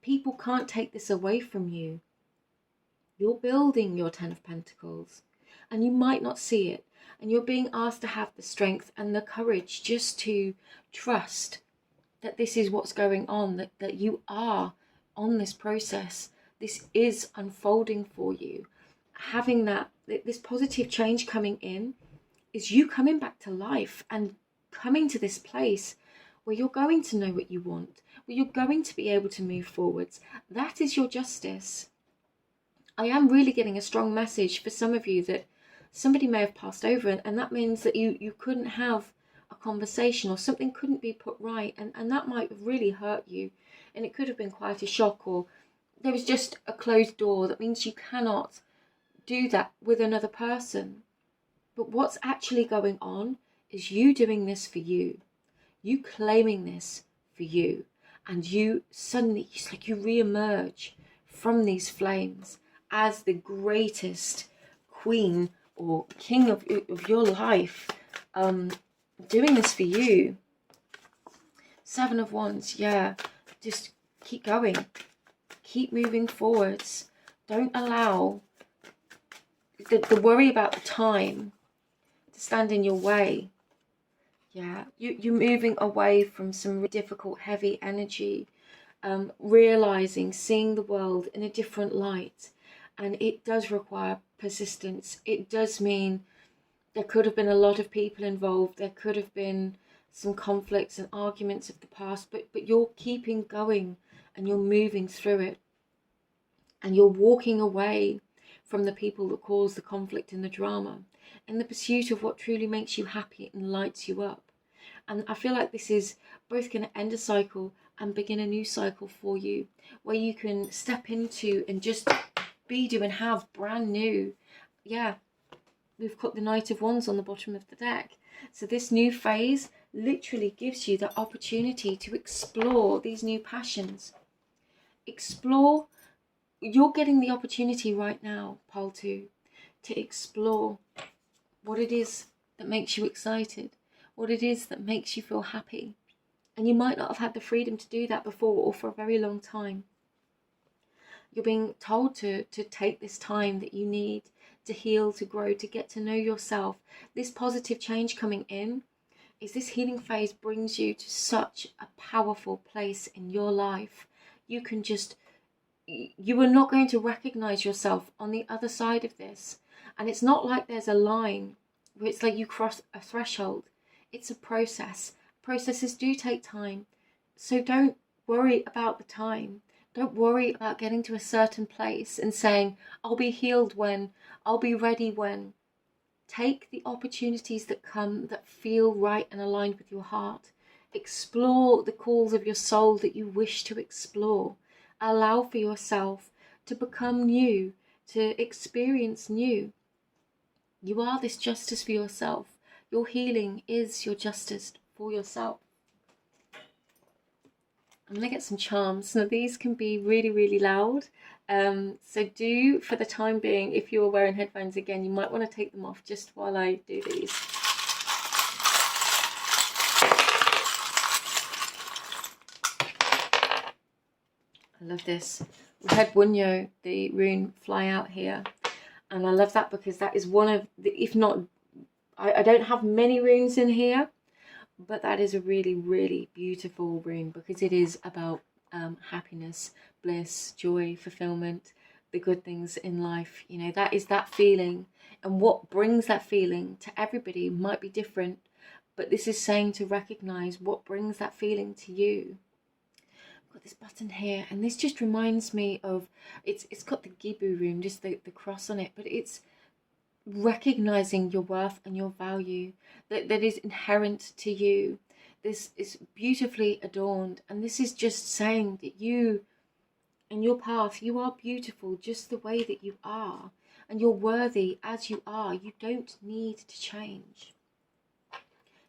people can't take this away from you. You're building your 10 of Pentacles, and you might not see it, and you're being asked to have the strength and the courage just to trust that this is what's going on, that you are on this process. This is unfolding for you. Having this positive change coming in is you coming back to life and coming to this place where you're going to know what you want, where you're going to be able to move forwards. That is your justice. I am really getting a strong message for some of you that somebody may have passed over, and that means that you couldn't have a conversation, or something couldn't be put right, and that might have really hurt you, and it could have been quite a shock, or there was just a closed door. That means you cannot do that with another person. But what's actually going on is you doing this for you. You claiming this for you. And you suddenly, it's like you re-emerge from these flames as the greatest queen or king of your life, doing this for you. Seven of Wands, yeah. Just keep going. Keep moving forwards. Don't allow the worry about the time to stand in your way. Yeah, you're moving away from some really difficult, heavy energy, realizing, seeing the world in a different light. And it does require persistence. It does mean there could have been a lot of people involved. There could have been some conflicts and arguments of the past, but you're keeping going and you're moving through it. And you're walking away from the people that cause the conflict and the drama in the pursuit of what truly makes you happy and lights you up. And I feel like this is both going to end a cycle and begin a new cycle for you, where you can step into and just be, do, and have brand new. Yeah, we've got the Knight of Wands on the bottom of the deck. So this new phase literally gives you the opportunity to explore these new passions. Explore. You're getting the opportunity right now, pile 2, to explore what it is that makes you excited, what it is that makes you feel happy. And you might not have had the freedom to do that before or for a very long time. You're being told to take this time that you need to heal, to grow, to get to know yourself. This positive change coming in is this healing phase brings you to such a powerful place in your life. You are not going to recognize yourself on the other side of this. And it's not like there's a line where it's like you cross a threshold. It's a process. Processes do take time. So don't worry about the time. Don't worry about getting to a certain place and saying, I'll be healed when, I'll be ready when. Take the opportunities that come that feel right and aligned with your heart. Explore the calls of your soul that you wish to explore. Allow for yourself to become new, to experience new. You are this justice for yourself. Your healing is your justice for yourself. I'm going to get some charms. Now these can be really, really loud. So do, for the time being, if you're wearing headphones again, you might want to take them off just while I do these. I love this. We had Wunyo, the rune, fly out here. And I love that because that is one of the, if not, I don't have many runes in here, but that is a really, really beautiful rune because it is about happiness, bliss, joy, fulfillment, the good things in life. You know, that is that feeling. And what brings that feeling to everybody might be different, but this is saying to recognize what brings that feeling to you. Got this button here, and this just reminds me of, it's got the Gibu rune, just the cross on it, but it's recognizing your worth and your value that is inherent to you. This is beautifully adorned, and this is just saying that you and your path, you are beautiful just the way that you are, and you're worthy as you are. You don't need to change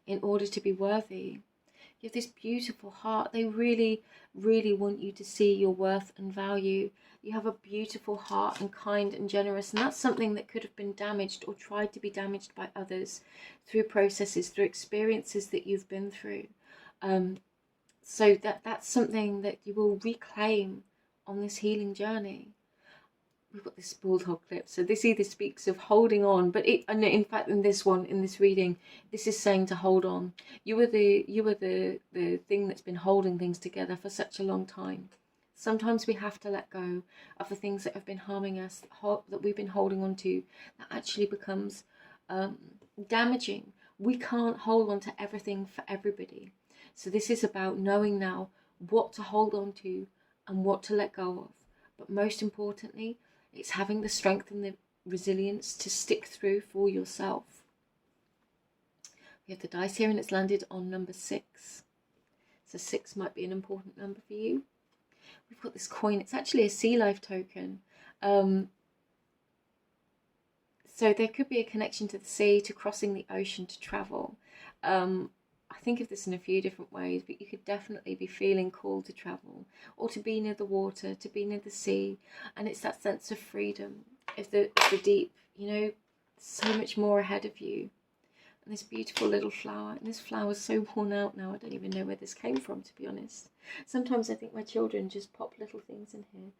in order to be worthy. You have this beautiful heart. They really, really want you to see your worth and value. You have a beautiful heart and kind and generous, and that's something that could have been damaged or tried to be damaged by others through processes, through experiences that you've been through. So that's something that you will reclaim on this healing journey. We've got this bulldog clip, so this either speaks of holding on, but in fact in this one, in this reading, this is saying to hold on. You were the thing that's been holding things together for such a long time. Sometimes we have to let go of the things that have been harming us, that we've been holding on to, that actually becomes damaging. We can't hold on to everything for everybody. So this is about knowing now what to hold on to and what to let go of. But most importantly, it's having the strength and the resilience to stick through for yourself. We have the dice here, and it's landed on number 6. So 6 might be an important number for you. We've got this coin. It's actually a sea life token. So there could be a connection to the sea, to crossing the ocean, to travel. I think of this in a few different ways, but you could definitely be feeling called to travel, or to be near the water, to be near the sea. And it's that sense of freedom, of the deep, you know, so much more ahead of you. And this beautiful little flower, and this flower's so worn out now, I don't even know where this came from, to be honest. Sometimes I think my children just pop little things in here.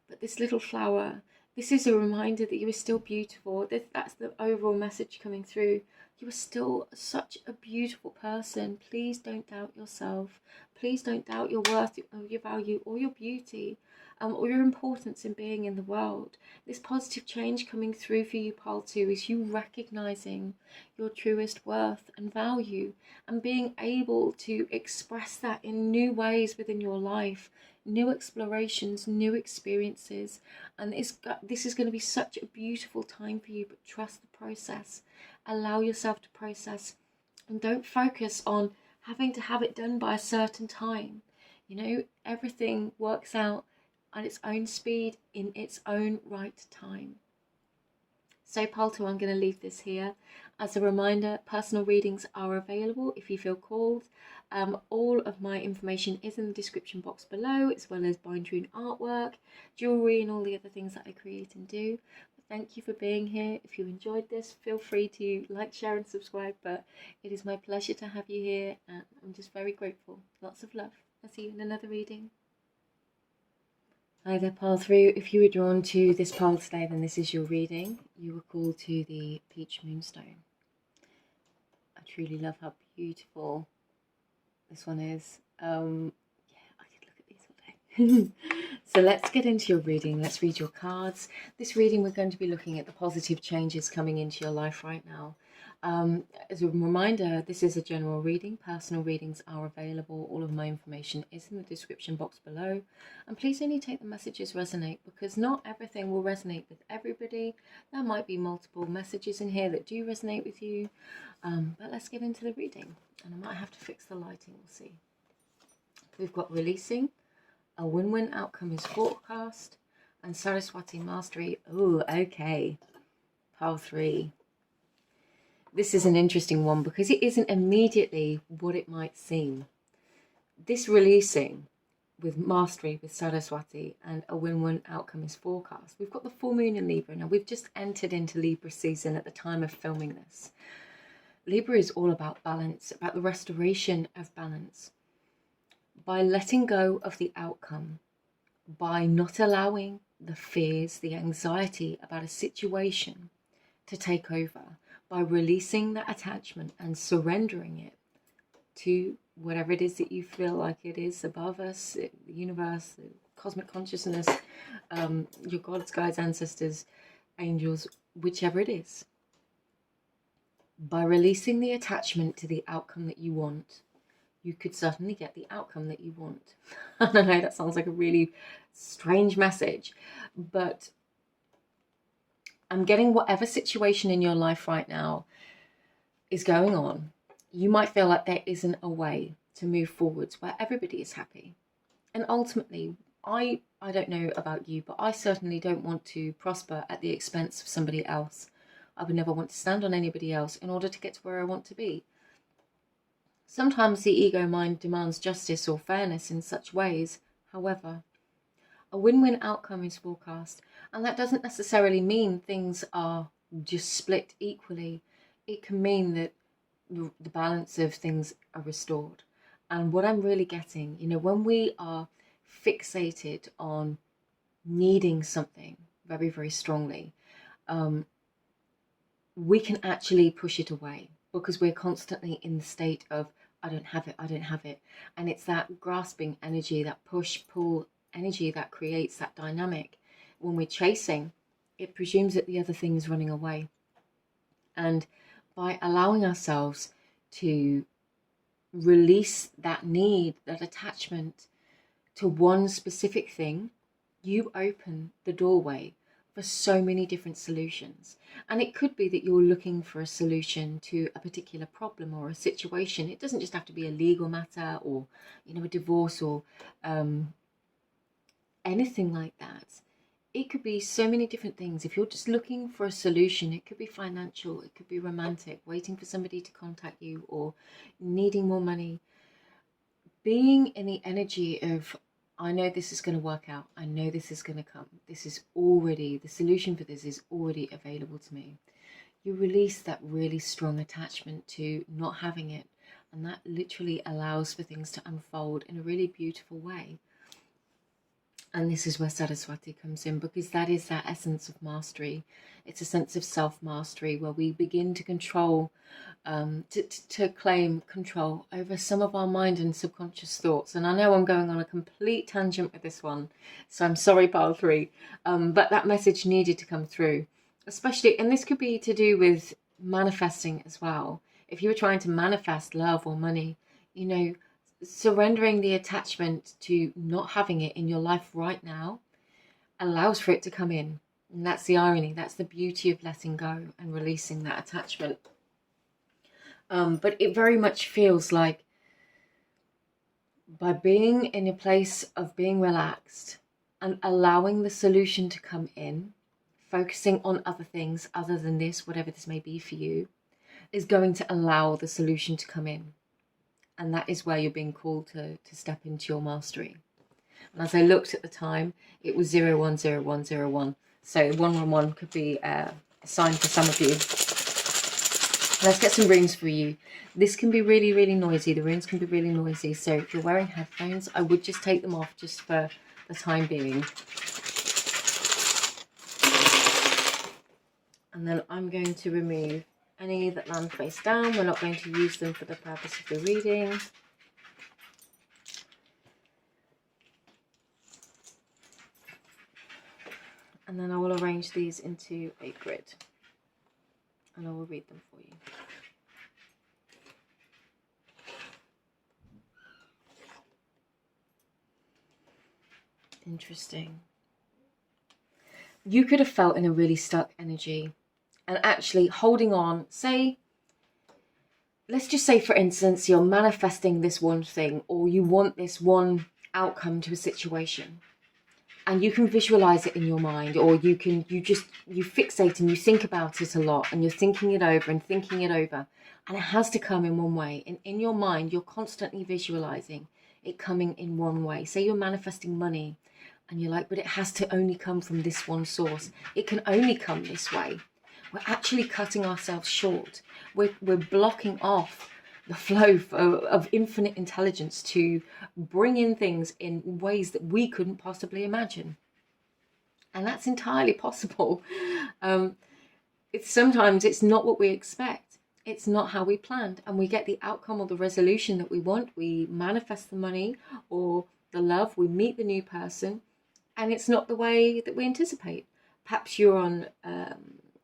But this little flower, this is a reminder that you are still beautiful. That's the overall message coming through. You are still such a beautiful person. Please don't doubt yourself. Please don't doubt your worth, your value, or your beauty, or your importance in being in the world. This positive change coming through for you, Pile 2, is you recognizing your truest worth and value, and being able to express that in new ways within your life. New explorations, new experiences, and this is going to be such a beautiful time for you. But trust the process, allow yourself to process, and don't focus on having to have it done by a certain time. You know, everything works out at its own speed in its own right time. So Pile 2, I'm going to leave this here. As a reminder, personal readings are available if you feel called. All of my information is in the description box below, as well as bind Rune artwork, jewellery, and all the other things that I create and do. But thank you for being here. If you enjoyed this, feel free to like, share and subscribe. But it is my pleasure to have you here, and I'm just very grateful. Lots of love. I'll see you in another reading. Hi there, Pile 3. If you were drawn to this pile today, then this is your reading. You were called to the Peach Moonstone. I truly love how beautiful this one is. Yeah, I could look at these all day. So let's get into your reading. Let's read your cards. This reading, we're going to be looking at the positive changes coming into your life right now. As a reminder, this is a general reading. Personal readings are available. All of my information is in the description box below. And please only take the messages resonate, because not everything will resonate with everybody. There might be multiple messages in here that do resonate with you. But let's get into the reading. And I might have to fix the lighting, we'll see. We've got releasing, a win-win outcome is forecast, and Saraswati mastery. Oh, okay. Pile 3. This is an interesting one because it isn't immediately what it might seem. This releasing with mastery with Saraswati and a win-win outcome is forecast. We've got the full moon in Libra. Now, we've just entered into Libra season at the time of filming this. Libra is all about balance, about the restoration of balance. By letting go of the outcome, by not allowing the fears, the anxiety about a situation to take over, by releasing that attachment and surrendering it to whatever it is that you feel like it is above us, the universe, the cosmic consciousness, your gods, guides, ancestors, angels, whichever it is. By releasing the attachment to the outcome that you want, you could certainly get the outcome that you want. I don't know, that sounds like a really strange message, but I'm getting whatever situation in your life right now is going on. You might feel like there isn't a way to move forwards where everybody is happy. And ultimately, I don't know about you, but I certainly don't want to prosper at the expense of somebody else. I would never want to stand on anybody else in order to get to where I want to be. Sometimes the ego mind demands justice or fairness in such ways. However, a win-win outcome is forecast, and that doesn't necessarily mean things are just split equally. It can mean that the balance of things are restored. And what I'm really getting, you know, when we are fixated on needing something very, very strongly, we can actually push it away because we're constantly in the state of, I don't have it, I don't have it. And it's that grasping energy, that push-pull energy that creates that dynamic. When we're chasing, it presumes that the other thing is running away. And by allowing ourselves to release that need, that attachment to one specific thing, you open the doorway for so many different solutions. And it could be that you're looking for a solution to a particular problem or a situation. It doesn't just have to be a legal matter or, you know, a divorce or anything like that. it could be so many different things. If you're just looking for a solution, it could be financial, it could be romantic, waiting for somebody to contact you, or needing more money. Being in the energy of, I know this is going to work out, I know this is going to come, this is already, the solution for this is already available to me. You release that really strong attachment to not having it, and that literally allows for things to unfold in a really beautiful way. And this is where Saraswati comes in, because that is that essence of mastery. It's a sense of self-mastery where we begin to control, to claim control over some of our mind and subconscious thoughts. And I know I'm going on a complete tangent with this one, so I'm sorry, pile 3, but that message needed to come through. Especially, and this could be to do with manifesting as well. If you were trying to manifest love or money, you know, surrendering the attachment to not having it in your life right now allows for it to come in. And that's the irony. That's the beauty of letting go and releasing that attachment. But it very much feels like by being in a place of being relaxed and allowing the solution to come in, focusing on other things other than this, whatever this may be for you, is going to allow the solution to come in. And that is where you're being called to step into your mastery. And as I looked at the time, it was 010101. So 111 could be a sign for some of you. Let's get some runes for you. This can be really, really noisy. The runes can be really noisy. So if you're wearing headphones, I would just take them off just for the time being. And then I'm going to remove any that land face down. We're not going to use them for the purpose of the reading. And then I will arrange these into a grid. And I will read them for you. Interesting. You could have felt in a really stuck energy. And actually holding on, say, let's just say, for instance, you're manifesting this one thing, or you want this one outcome to a situation, and you can visualize it in your mind, or you fixate and you think about it a lot, and you're thinking it over and thinking it over, and it has to come in one way. And in your mind, you're constantly visualizing it coming in one way. Say you're manifesting money, and you're like, but it has to only come from this one source. It can only come this way. We're actually cutting ourselves short. We're blocking off the flow of infinite intelligence to bring in things in ways that we couldn't possibly imagine. And that's entirely possible. Sometimes it's not what we expect. It's not how we planned. And we get the outcome or the resolution that we want. We manifest the money or the love. We meet the new person. And it's not the way that we anticipate. Perhaps you're on...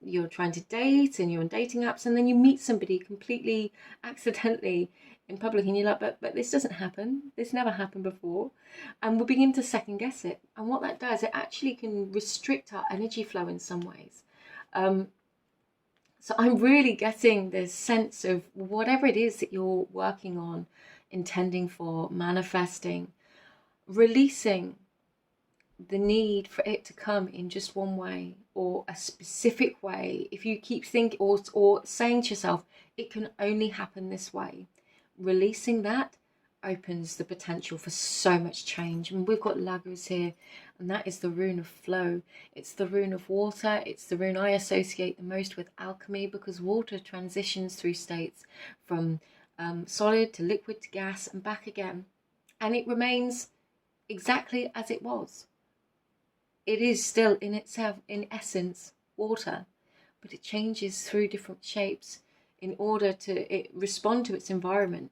you're trying to date and you're on dating apps, and then you meet somebody completely accidentally in public, and you're like, but this doesn't happen. This never happened before. And we begin to second guess it. And what that does, it actually can restrict our energy flow in some ways. So I'm really getting this sense of whatever it is that you're working on, intending for, manifesting, releasing the need for it to come in just one way or a specific way. If you keep thinking or saying to yourself, it can only happen this way, releasing that opens the potential for so much change. And we've got Laguz here, and that is the rune of flow. It's the rune of water. It's the rune I associate the most with alchemy, because water transitions through states from solid to liquid to gas and back again, and it remains exactly as it was. It is still in itself, in essence, water, but it changes through different shapes in order to respond to its environment.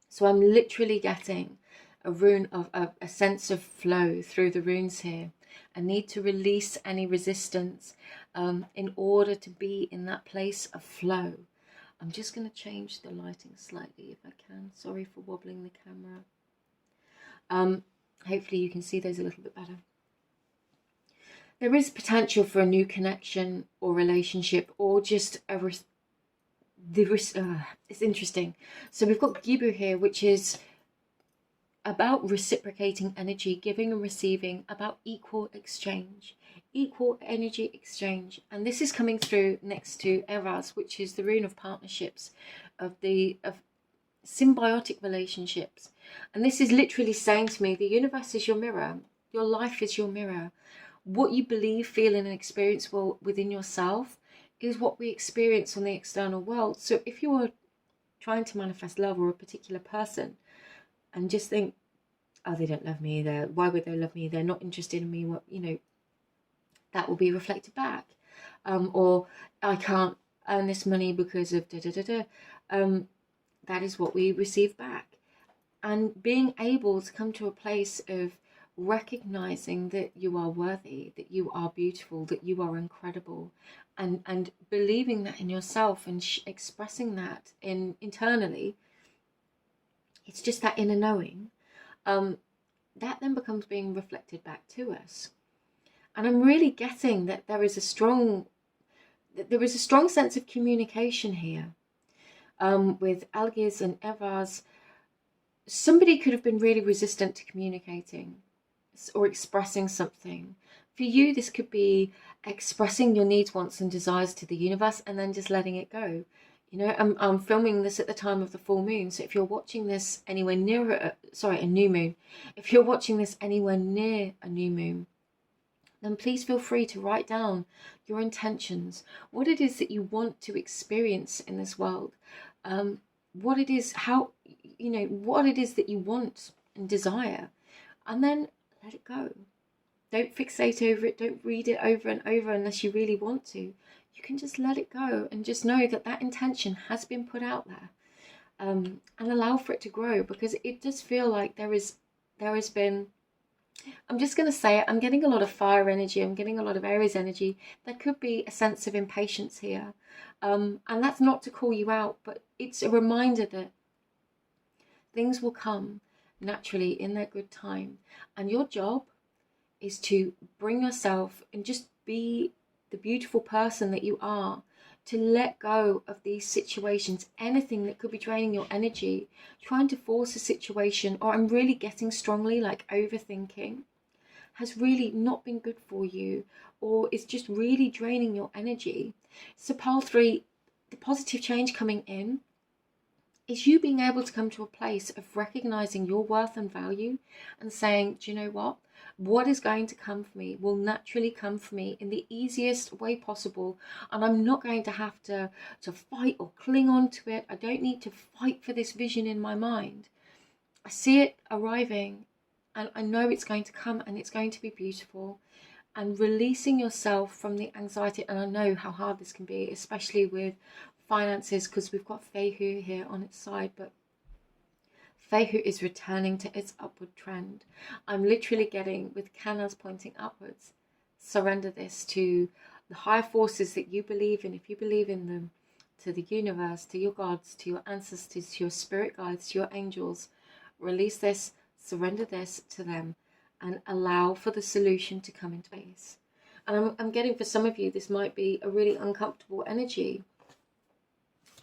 So I'm literally getting a rune of a sense of flow through the runes here. I need to release any resistance in order to be in that place of flow. I'm just going to change the lighting slightly if I can. Sorry for wobbling the camera. Hopefully you can see those a little bit better. There is potential for a new connection or relationship, or just it's interesting. So we've got Gibu here, which is about reciprocating energy, giving and receiving, about equal exchange, equal energy exchange. And this is coming through next to Eras, which is the rune of partnerships, of symbiotic relationships. And this is literally saying to me, the universe is your mirror, your life is your mirror. What you believe, feel, and experience within yourself is what we experience on the external world. So if you're trying to manifest love or a particular person and just think, oh, they don't love me either, why would they love me, they're not interested in me, what, you know, that will be reflected back. Or I can't earn this money because of da da da da. That is what we receive back. And being able to come to a place of recognizing that you are worthy, that you are beautiful, that you are incredible, and believing that in yourself and expressing that internally. It's just that inner knowing. That then becomes being reflected back to us. And I'm really getting that there is a strong sense of communication here. With Algiz and Evars, somebody could have been really resistant to communicating or expressing something. For you, this could be expressing your needs, wants, and desires to the universe and then just letting it go. You know, I'm filming this at the time of the full moon, so if you're watching this anywhere near a new moon, if you're watching this anywhere near a new moon, then please feel free to write down your intentions, what it is that you want to experience in this world, what it is, how, you know, what it is that you want and desire, and then let it go. Don't fixate over it, don't read it over and over unless you really want to. You can just let it go and just know that that intention has been put out there, and allow for it to grow, because it does feel like there has been, I'm just going to say it, I'm getting a lot of fire energy, I'm getting a lot of Aries energy. There could be a sense of impatience here. And that's not to call you out, but it's a reminder that things will come naturally in their good time. And your job is to bring yourself and just be the beautiful person that you are, to let go of these situations, anything that could be draining your energy, trying to force a situation, or I'm really getting strongly like overthinking, has really not been good for you, or is just really draining your energy. So pile 3, the positive change coming in is you being able to come to a place of recognizing your worth and value and saying, do you know what is going to come for me will naturally come for me in the easiest way possible, and I'm not going to have to fight or cling on to it. I don't need to fight for this vision in my mind. I see it arriving and I know it's going to come and it's going to be beautiful. And releasing yourself from the anxiety, and I know how hard this can be, especially with finances, because we've got Fehu here on its side, but Fehu is returning to its upward trend. I'm literally getting, with Canas pointing upwards, surrender this to the higher forces that you believe in, if you believe in them, to the universe, to your gods, to your ancestors, to your spirit guides, to your angels. Release this, surrender this to them, and allow for the solution to come into place. And I'm getting, for some of you, this might be a really uncomfortable energy.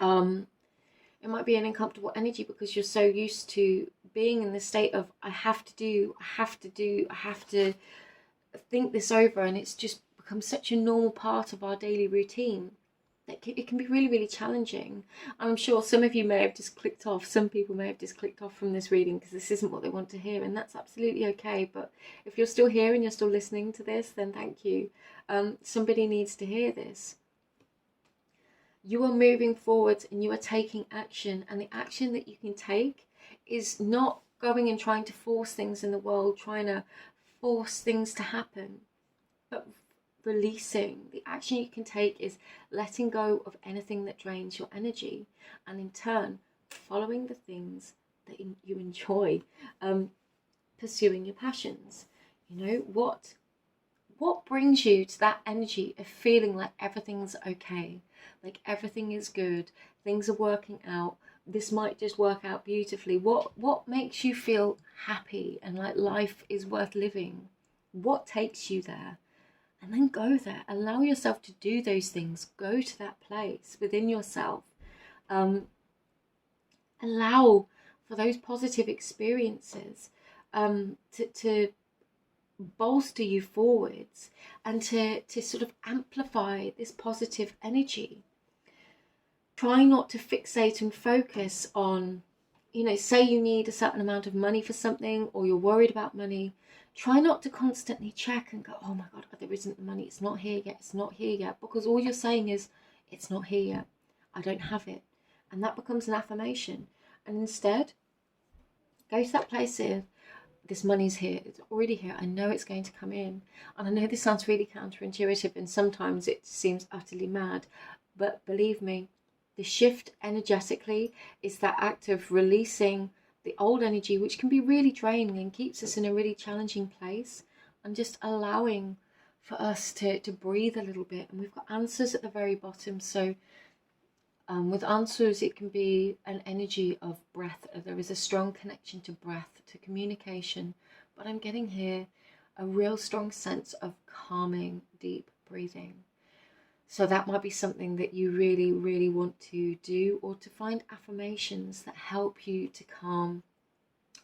It might be an uncomfortable energy because you're so used to being in the state of I have to think this over, and it's just become such a normal part of our daily routine that it can be really, really challenging. I'm sure some of you may have just clicked off, some people may have just clicked off from this reading because this isn't what they want to hear, and that's absolutely okay. But if you're still here and you're still listening to this, then thank you. Somebody needs to hear this. You are moving forward and you are taking action, and the action that you can take is not going and trying to force things in the world, trying to force things to happen, but releasing. The action you can take is letting go of anything that drains your energy, and in turn following the things that you enjoy, pursuing your passions. You know, what brings you to that energy of feeling like everything's okay, like everything is good, things are working out, this might just work out beautifully? What makes you feel happy and like life is worth living? What takes you there? And then go there. Allow yourself to do those things. Go to that place within yourself. Allow for those positive experiences, to bolster you forwards, and to sort of amplify this positive energy. Try not to fixate and focus on, say you need a certain amount of money for something, or you're worried about money. Try not to constantly check and go, oh my God, there isn't the money, it's not here yet, it's not here yet, because all you're saying is, it's not here yet, I don't have it. And that becomes an affirmation. And instead, go to that place of, this money's here, it's already here, I know it's going to come in. And I know this sounds really counterintuitive, and sometimes it seems utterly mad, but believe me, the shift energetically is that act of releasing the old energy, which can be really draining and keeps us in a really challenging place, and just allowing for us to breathe a little bit. And we've got answers at the very bottom. So with answers, it can be an energy of breath. There is a strong connection to breath, to communication. But I'm getting here a real strong sense of calming, deep breathing. So that might be something that you really, really want to do, or to find affirmations that help you to calm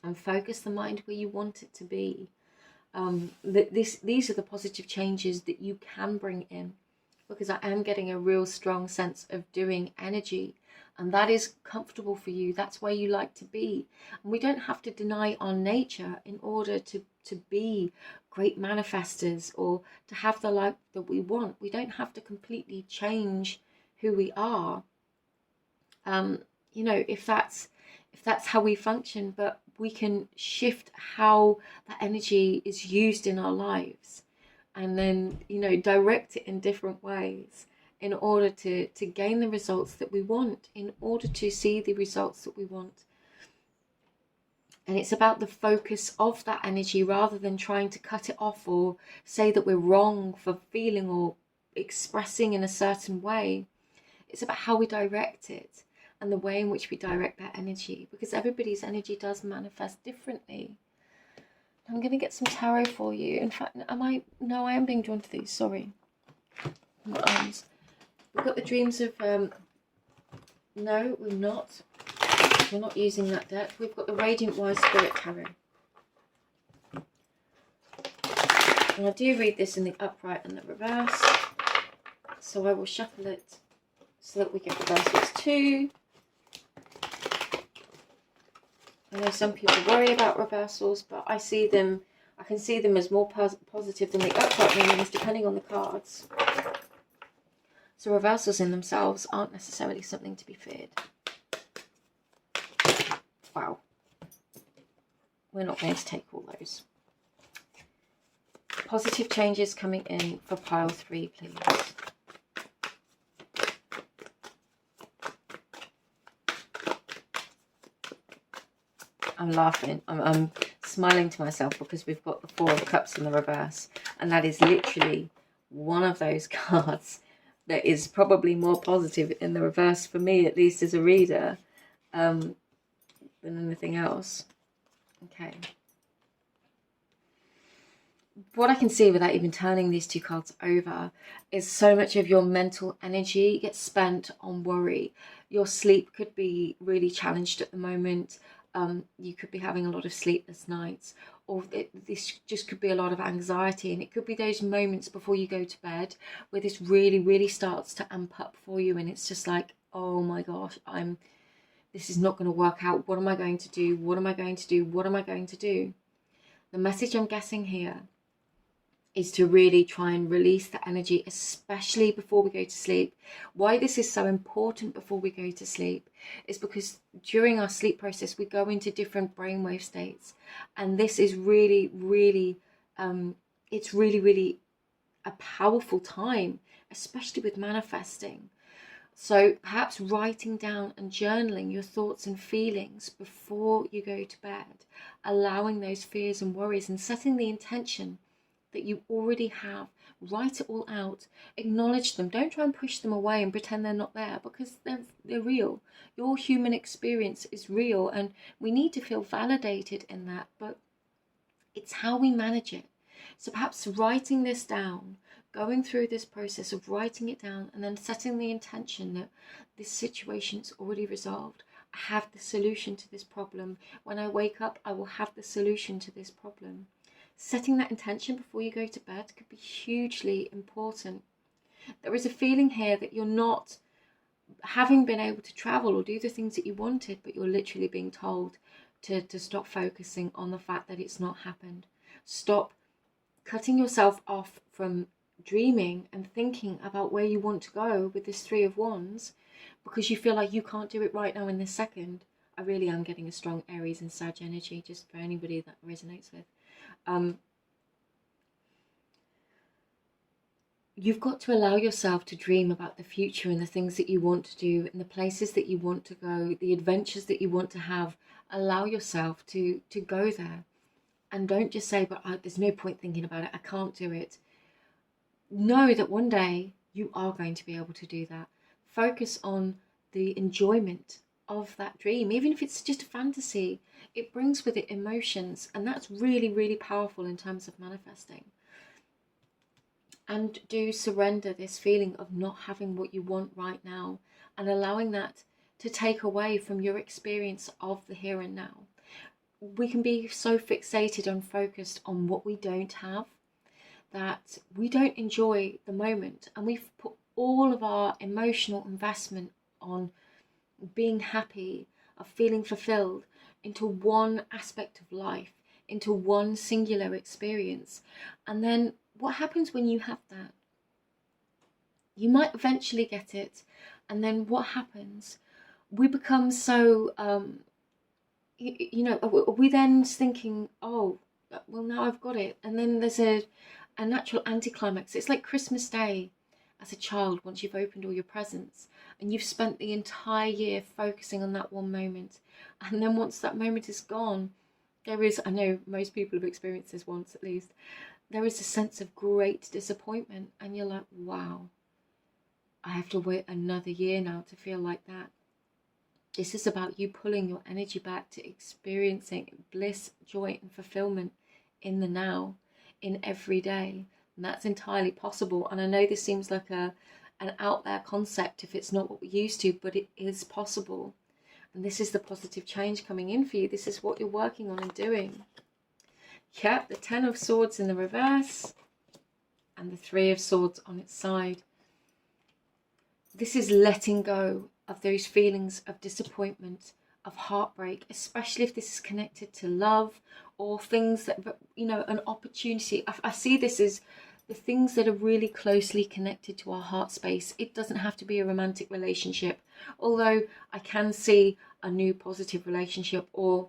and focus the mind where you want it to be. These are the positive changes that you can bring in, because I am getting a real strong sense of doing energy, and that is comfortable for you. That's where you like to be. And we don't have to deny our nature in order to be great manifestors, or to have the life that we want. We don't have to completely change who we are, if that's how we function, but we can shift how that energy is used in our lives, and then direct it in different ways in order to gain the results that we want, in order to see the results that we want. And it's about the focus of that energy, rather than trying to cut it off or say that we're wrong for feeling or expressing in a certain way. It's about how we direct it, and the way in which we direct that energy, because everybody's energy does manifest differently. I'm going to get some tarot for you. In fact, no, I am being drawn to these, sorry. My arms. We've got the dreams of, no, we're not. We're not using that deck. We've got the Radiant Wise Spirit Tarot. And I do read this in the upright and the reverse. So I will shuffle it so that we get reversals too. I know some people worry about reversals, but I can see them as more positive than the upright readings, depending on the cards. So reversals in themselves aren't necessarily something to be feared. Wow. We're not going to take all those. Positive changes coming in for pile 3, please. I'm laughing. I'm smiling to myself because we've got the 4 of Cups in the reverse. And that is literally one of those cards that is probably more positive in the reverse, for me at least as a reader, than anything else. Okay. What I can see without even turning these 2 cards over is so much of your mental energy gets spent on worry. Your sleep could be really challenged at the moment. You could be having a lot of sleepless nights, or this just could be a lot of anxiety, and it could be those moments before you go to bed where this really, really starts to amp up for you, and it's just like, oh my gosh, this is not going to work out. What am I going to do? What am I going to do? What am I going to do? The message I'm guessing here is to really try and release the energy, especially before we go to sleep. Why this is so important before we go to sleep is because during our sleep process, we go into different brainwave states. And this is really, really, it's really, really a powerful time, especially with manifesting. So perhaps writing down and journaling your thoughts and feelings before you go to bed, allowing those fears and worries and setting the intention that you already have. Write it all out, acknowledge them. Don't try and push them away and pretend they're not there, because they're real. Your human experience is real, and we need to feel validated in that, but it's how we manage it. So perhaps writing this down, going through this process of writing it down, and then setting the intention that this situation is already resolved. I have the solution to this problem. When I wake up, I will have the solution to this problem. Setting that intention before you go to bed could be hugely important. There is a feeling here that you're not having been able to travel or do the things that you wanted, but you're literally being told to stop focusing on the fact that it's not happened. Stop cutting yourself off from dreaming and thinking about where you want to go with this Three of Wands because you feel like you can't do it right now in this second. I really am getting a strong Aries and Sag energy, just for anybody that resonates with. You've got to allow yourself to dream about the future and the things that you want to do and the places that you want to go, the adventures that you want to have. Allow yourself to go there. And don't just say, but there's no point thinking about it, I can't do it. Know that one day you are going to be able to do that. Focus on the enjoyment of that dream. Even if it's just a fantasy, it brings with it emotions. And that's really, really powerful in terms of manifesting. And do surrender this feeling of not having what you want right now and allowing that to take away from your experience of the here and now. We can be so fixated and focused on what we don't have that we don't enjoy the moment, and we've put all of our emotional investment on being happy, of feeling fulfilled, into one aspect of life, into one singular experience. And then what happens when you have that? You might eventually get it, and then what happens? We become so are we then thinking, oh, well, now I've got it, and then there's a natural anticlimax. It's like Christmas Day as a child, once you've opened all your presents and you've spent the entire year focusing on that one moment, and then once that moment is gone, there is, I know most people have experienced this once at least, there is a sense of great disappointment, and you're like, wow, I have to wait another year now to feel like that. This is about you pulling your energy back to experiencing bliss, joy, and fulfillment in the now, in every day. And that's entirely possible. And I know this seems like an out there concept if it's not what we're used to, but it is possible. And this is the positive change coming in for you. This is what you're working on and doing. Yep, the Ten of Swords in the reverse and the Three of Swords on its side. This is letting go of those feelings of disappointment, of heartbreak, especially if this is connected to love or things that, an opportunity. I see this as the things that are really closely connected to our heart space. It doesn't have to be a romantic relationship, although I can see a new positive relationship or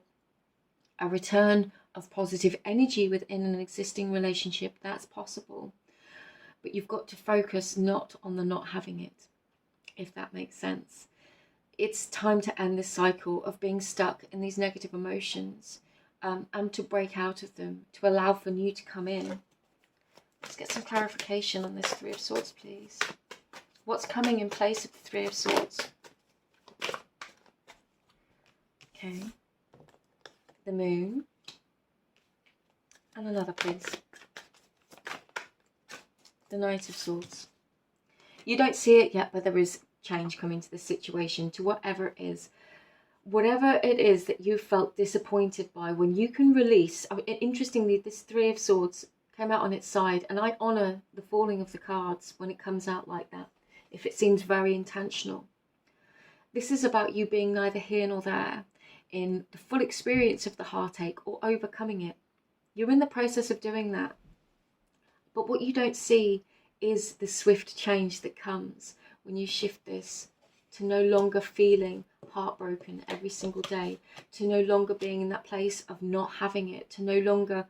a return of positive energy within an existing relationship. That's possible. But you've got to focus not on the not having it, if that makes sense. It's time to end this cycle of being stuck in these negative emotions and to break out of them, to allow for new to come in. Let's get some clarification on this Three of Swords, please. What's coming in place of the Three of Swords? Okay. The Moon. And another, please. The Knight of Swords. You don't see it yet, but there is change coming to the situation, to whatever it is that you felt disappointed by. When you can release, interestingly, this Three of Swords came out on its side, and I honor the falling of the cards when it comes out like that, if it seems very intentional. This is about you being neither here nor there in the full experience of the heartache or overcoming it. You're in the process of doing that, but what you don't see is the swift change that comes when you shift this to no longer feeling heartbroken every single day, to no longer being in that place of not having it, to no longer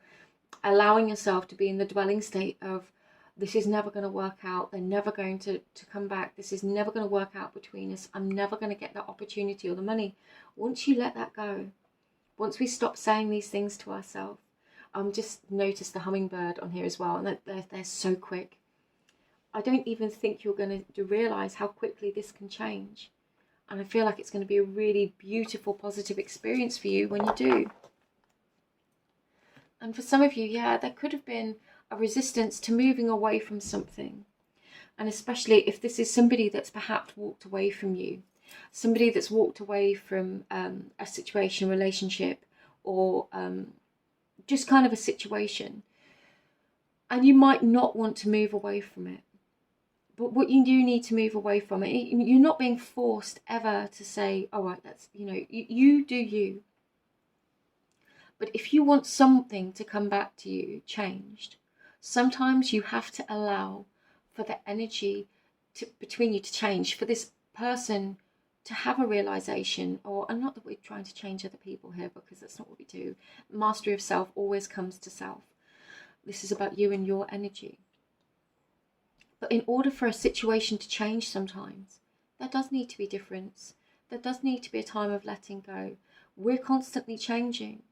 allowing yourself to be in the dwelling state of, this is never going to work out, they're never going to come back, this is never going to work out between us, I'm never going to get that opportunity or the money. Once you let that go, once we stop saying these things to ourselves, just notice the hummingbird on here as well, and they're so quick. I don't even think you're going to realise how quickly this can change. And I feel like it's going to be a really beautiful, positive experience for you when you do. And for some of you, yeah, there could have been a resistance to moving away from something. And especially if this is somebody that's perhaps walked away from you. somebody that's walked away from a situation, relationship, or just kind of a situation, and you might not want to move away from it. But what you do need to move away from it, you're not being forced ever to say, all right, that's, you do you. But if you want something to come back to you changed, sometimes you have to allow for the energy between you to change, for this person to have a realization, and not that we're trying to change other people here, because that's not what we do. Mastery of self always comes to self. This is about you and your energy. But in order for a situation to change sometimes, there does need to be difference. There does need to be a time of letting go. We're constantly changing.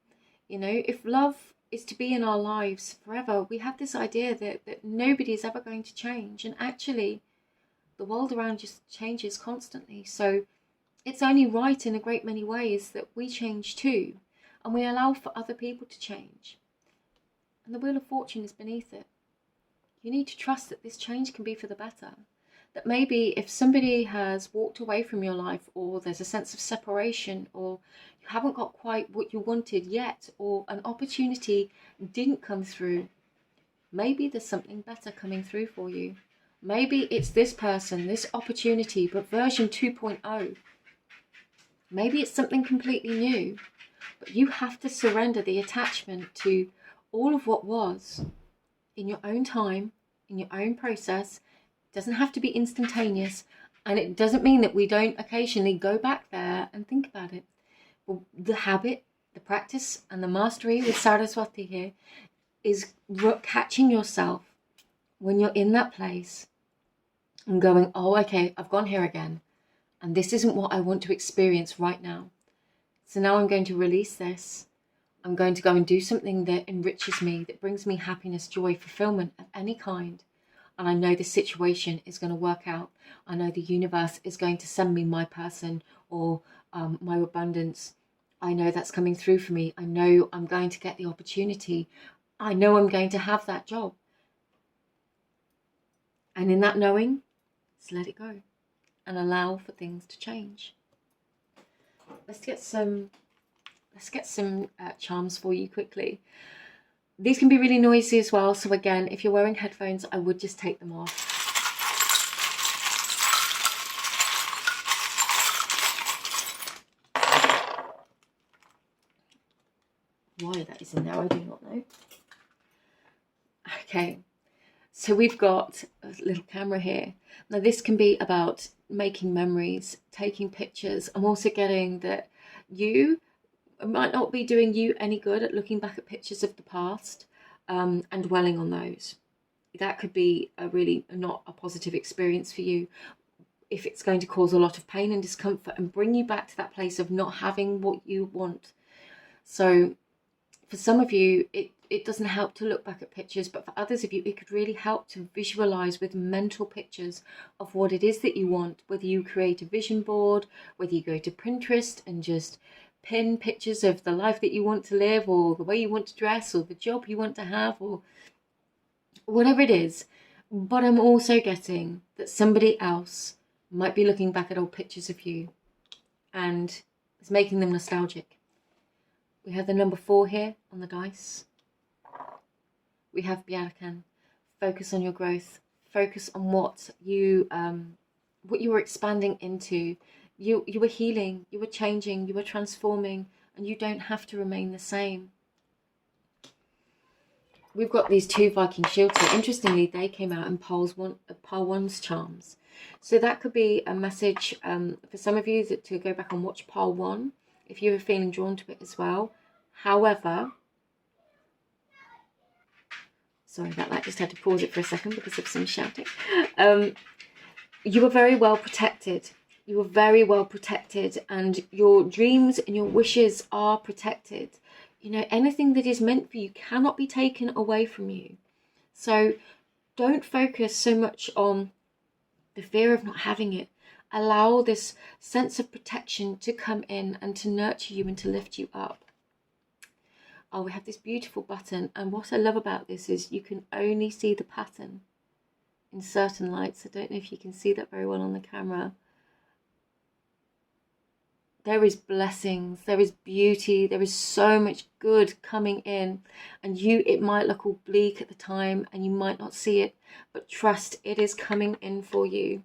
If love is to be in our lives forever, we have this idea that nobody is ever going to change. And actually, the world around us changes constantly. So it's only right in a great many ways that we change too. And we allow for other people to change. And the wheel of fortune is beneath it. You need to trust that this change can be for the better. That maybe if somebody has walked away from your life, or there's a sense of separation, or you haven't got quite what you wanted yet, or an opportunity didn't come through, maybe there's something better coming through for you. Maybe it's this person, this opportunity, but version 2.0. Maybe it's something completely new. But you have to surrender the attachment to all of what was in your own time, in your own process. It doesn't have to be instantaneous, and it doesn't mean that we don't occasionally go back there and think about it. Well, the habit, the practice, and the mastery with Saraswati here is catching yourself when you're in that place and going, oh, okay, I've gone here again, and this isn't what I want to experience right now. So now I'm going to release this. I'm going to go and do something that enriches me, that brings me happiness, joy, fulfillment of any kind. And I know this situation is going to work out. I know the universe is going to send me my person, or my abundance. I know that's coming through for me. I know I'm going to get the opportunity. I know I'm going to have that job. And in that knowing, just let it go and allow for things to change. Let's get some charms for you quickly. These can be really noisy as well, so again, if you're wearing headphones, I would just take them off. Why that is in there, I do not know. Okay, so we've got a little camera here. Now this can be about making memories, taking pictures. I'm also getting that you might not be doing you any good at looking back at pictures of the past and dwelling on those. That could be a really not a positive experience for you, if it's going to cause a lot of pain and discomfort and bring you back to that place of not having what you want. So for some of you, it doesn't help to look back at pictures, but for others of you, it could really help to visualize with mental pictures of what it is that you want, whether you create a vision board, whether you go to Pinterest and just pin pictures of the life that you want to live, or the way you want to dress, or the job you want to have, or whatever it is. But I'm also getting that somebody else might be looking back at old pictures of you and it's making them nostalgic. We have the number 4 here on the dice. We have Biarkan. Focus on your growth. Focus on what you were expanding into. You were healing, you were changing, you were transforming, and you don't have to remain the same. We've got these 2 Viking shields here. Interestingly, they came out in pile 1's charms. So that could be a message for some of you to go back and watch pile 1 if you were feeling drawn to it as well. However, sorry about that, just had to pause it for a second because of some shouting. You were very well protected. You are very well protected, and your dreams and your wishes are protected. Anything that is meant for you cannot be taken away from you. So don't focus so much on the fear of not having it. Allow this sense of protection to come in and to nurture you and to lift you up. Oh, we have this beautiful button, and what I love about this is you can only see the pattern in certain lights. I don't know if you can see that very well on the camera. there is blessings, there is beauty, there is so much good coming in, and it might look all bleak at the time and you might not see it, but trust, it is coming in for you.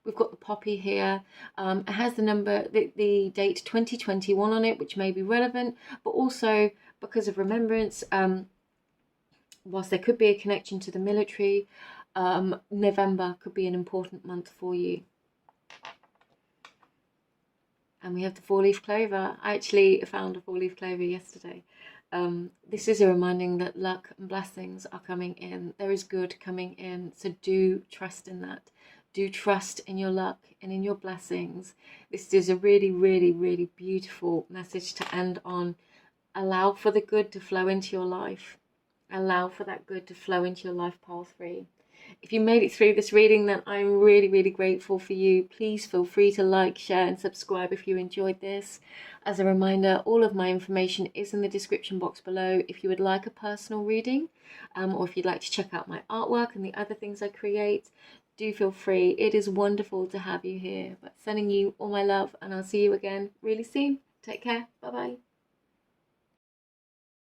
We've got the poppy here. It has the number, the date 2021 on it, which may be relevant, but also because of remembrance, whilst there could be a connection to the military, November could be an important month for you. And we have the four-leaf clover. I actually found a four-leaf clover yesterday. This is a reminding that luck and blessings are coming in. There is good coming in. So do trust in that. Do trust in your luck and in your blessings. This is a really, really, really beautiful message to end on. Allow for the good to flow into your life. Allow for that good to flow into your life, pile 3. If you made it through this reading, then I'm really, really grateful for you. Please feel free to like, share and subscribe if you enjoyed this. As a reminder, all of my information is in the description box below if you would like a personal reading, or if you'd like to check out my artwork and the other things I create, do feel free. It is wonderful to have you here. But sending you all my love, and I'll see you again really soon. Take care. Bye-bye.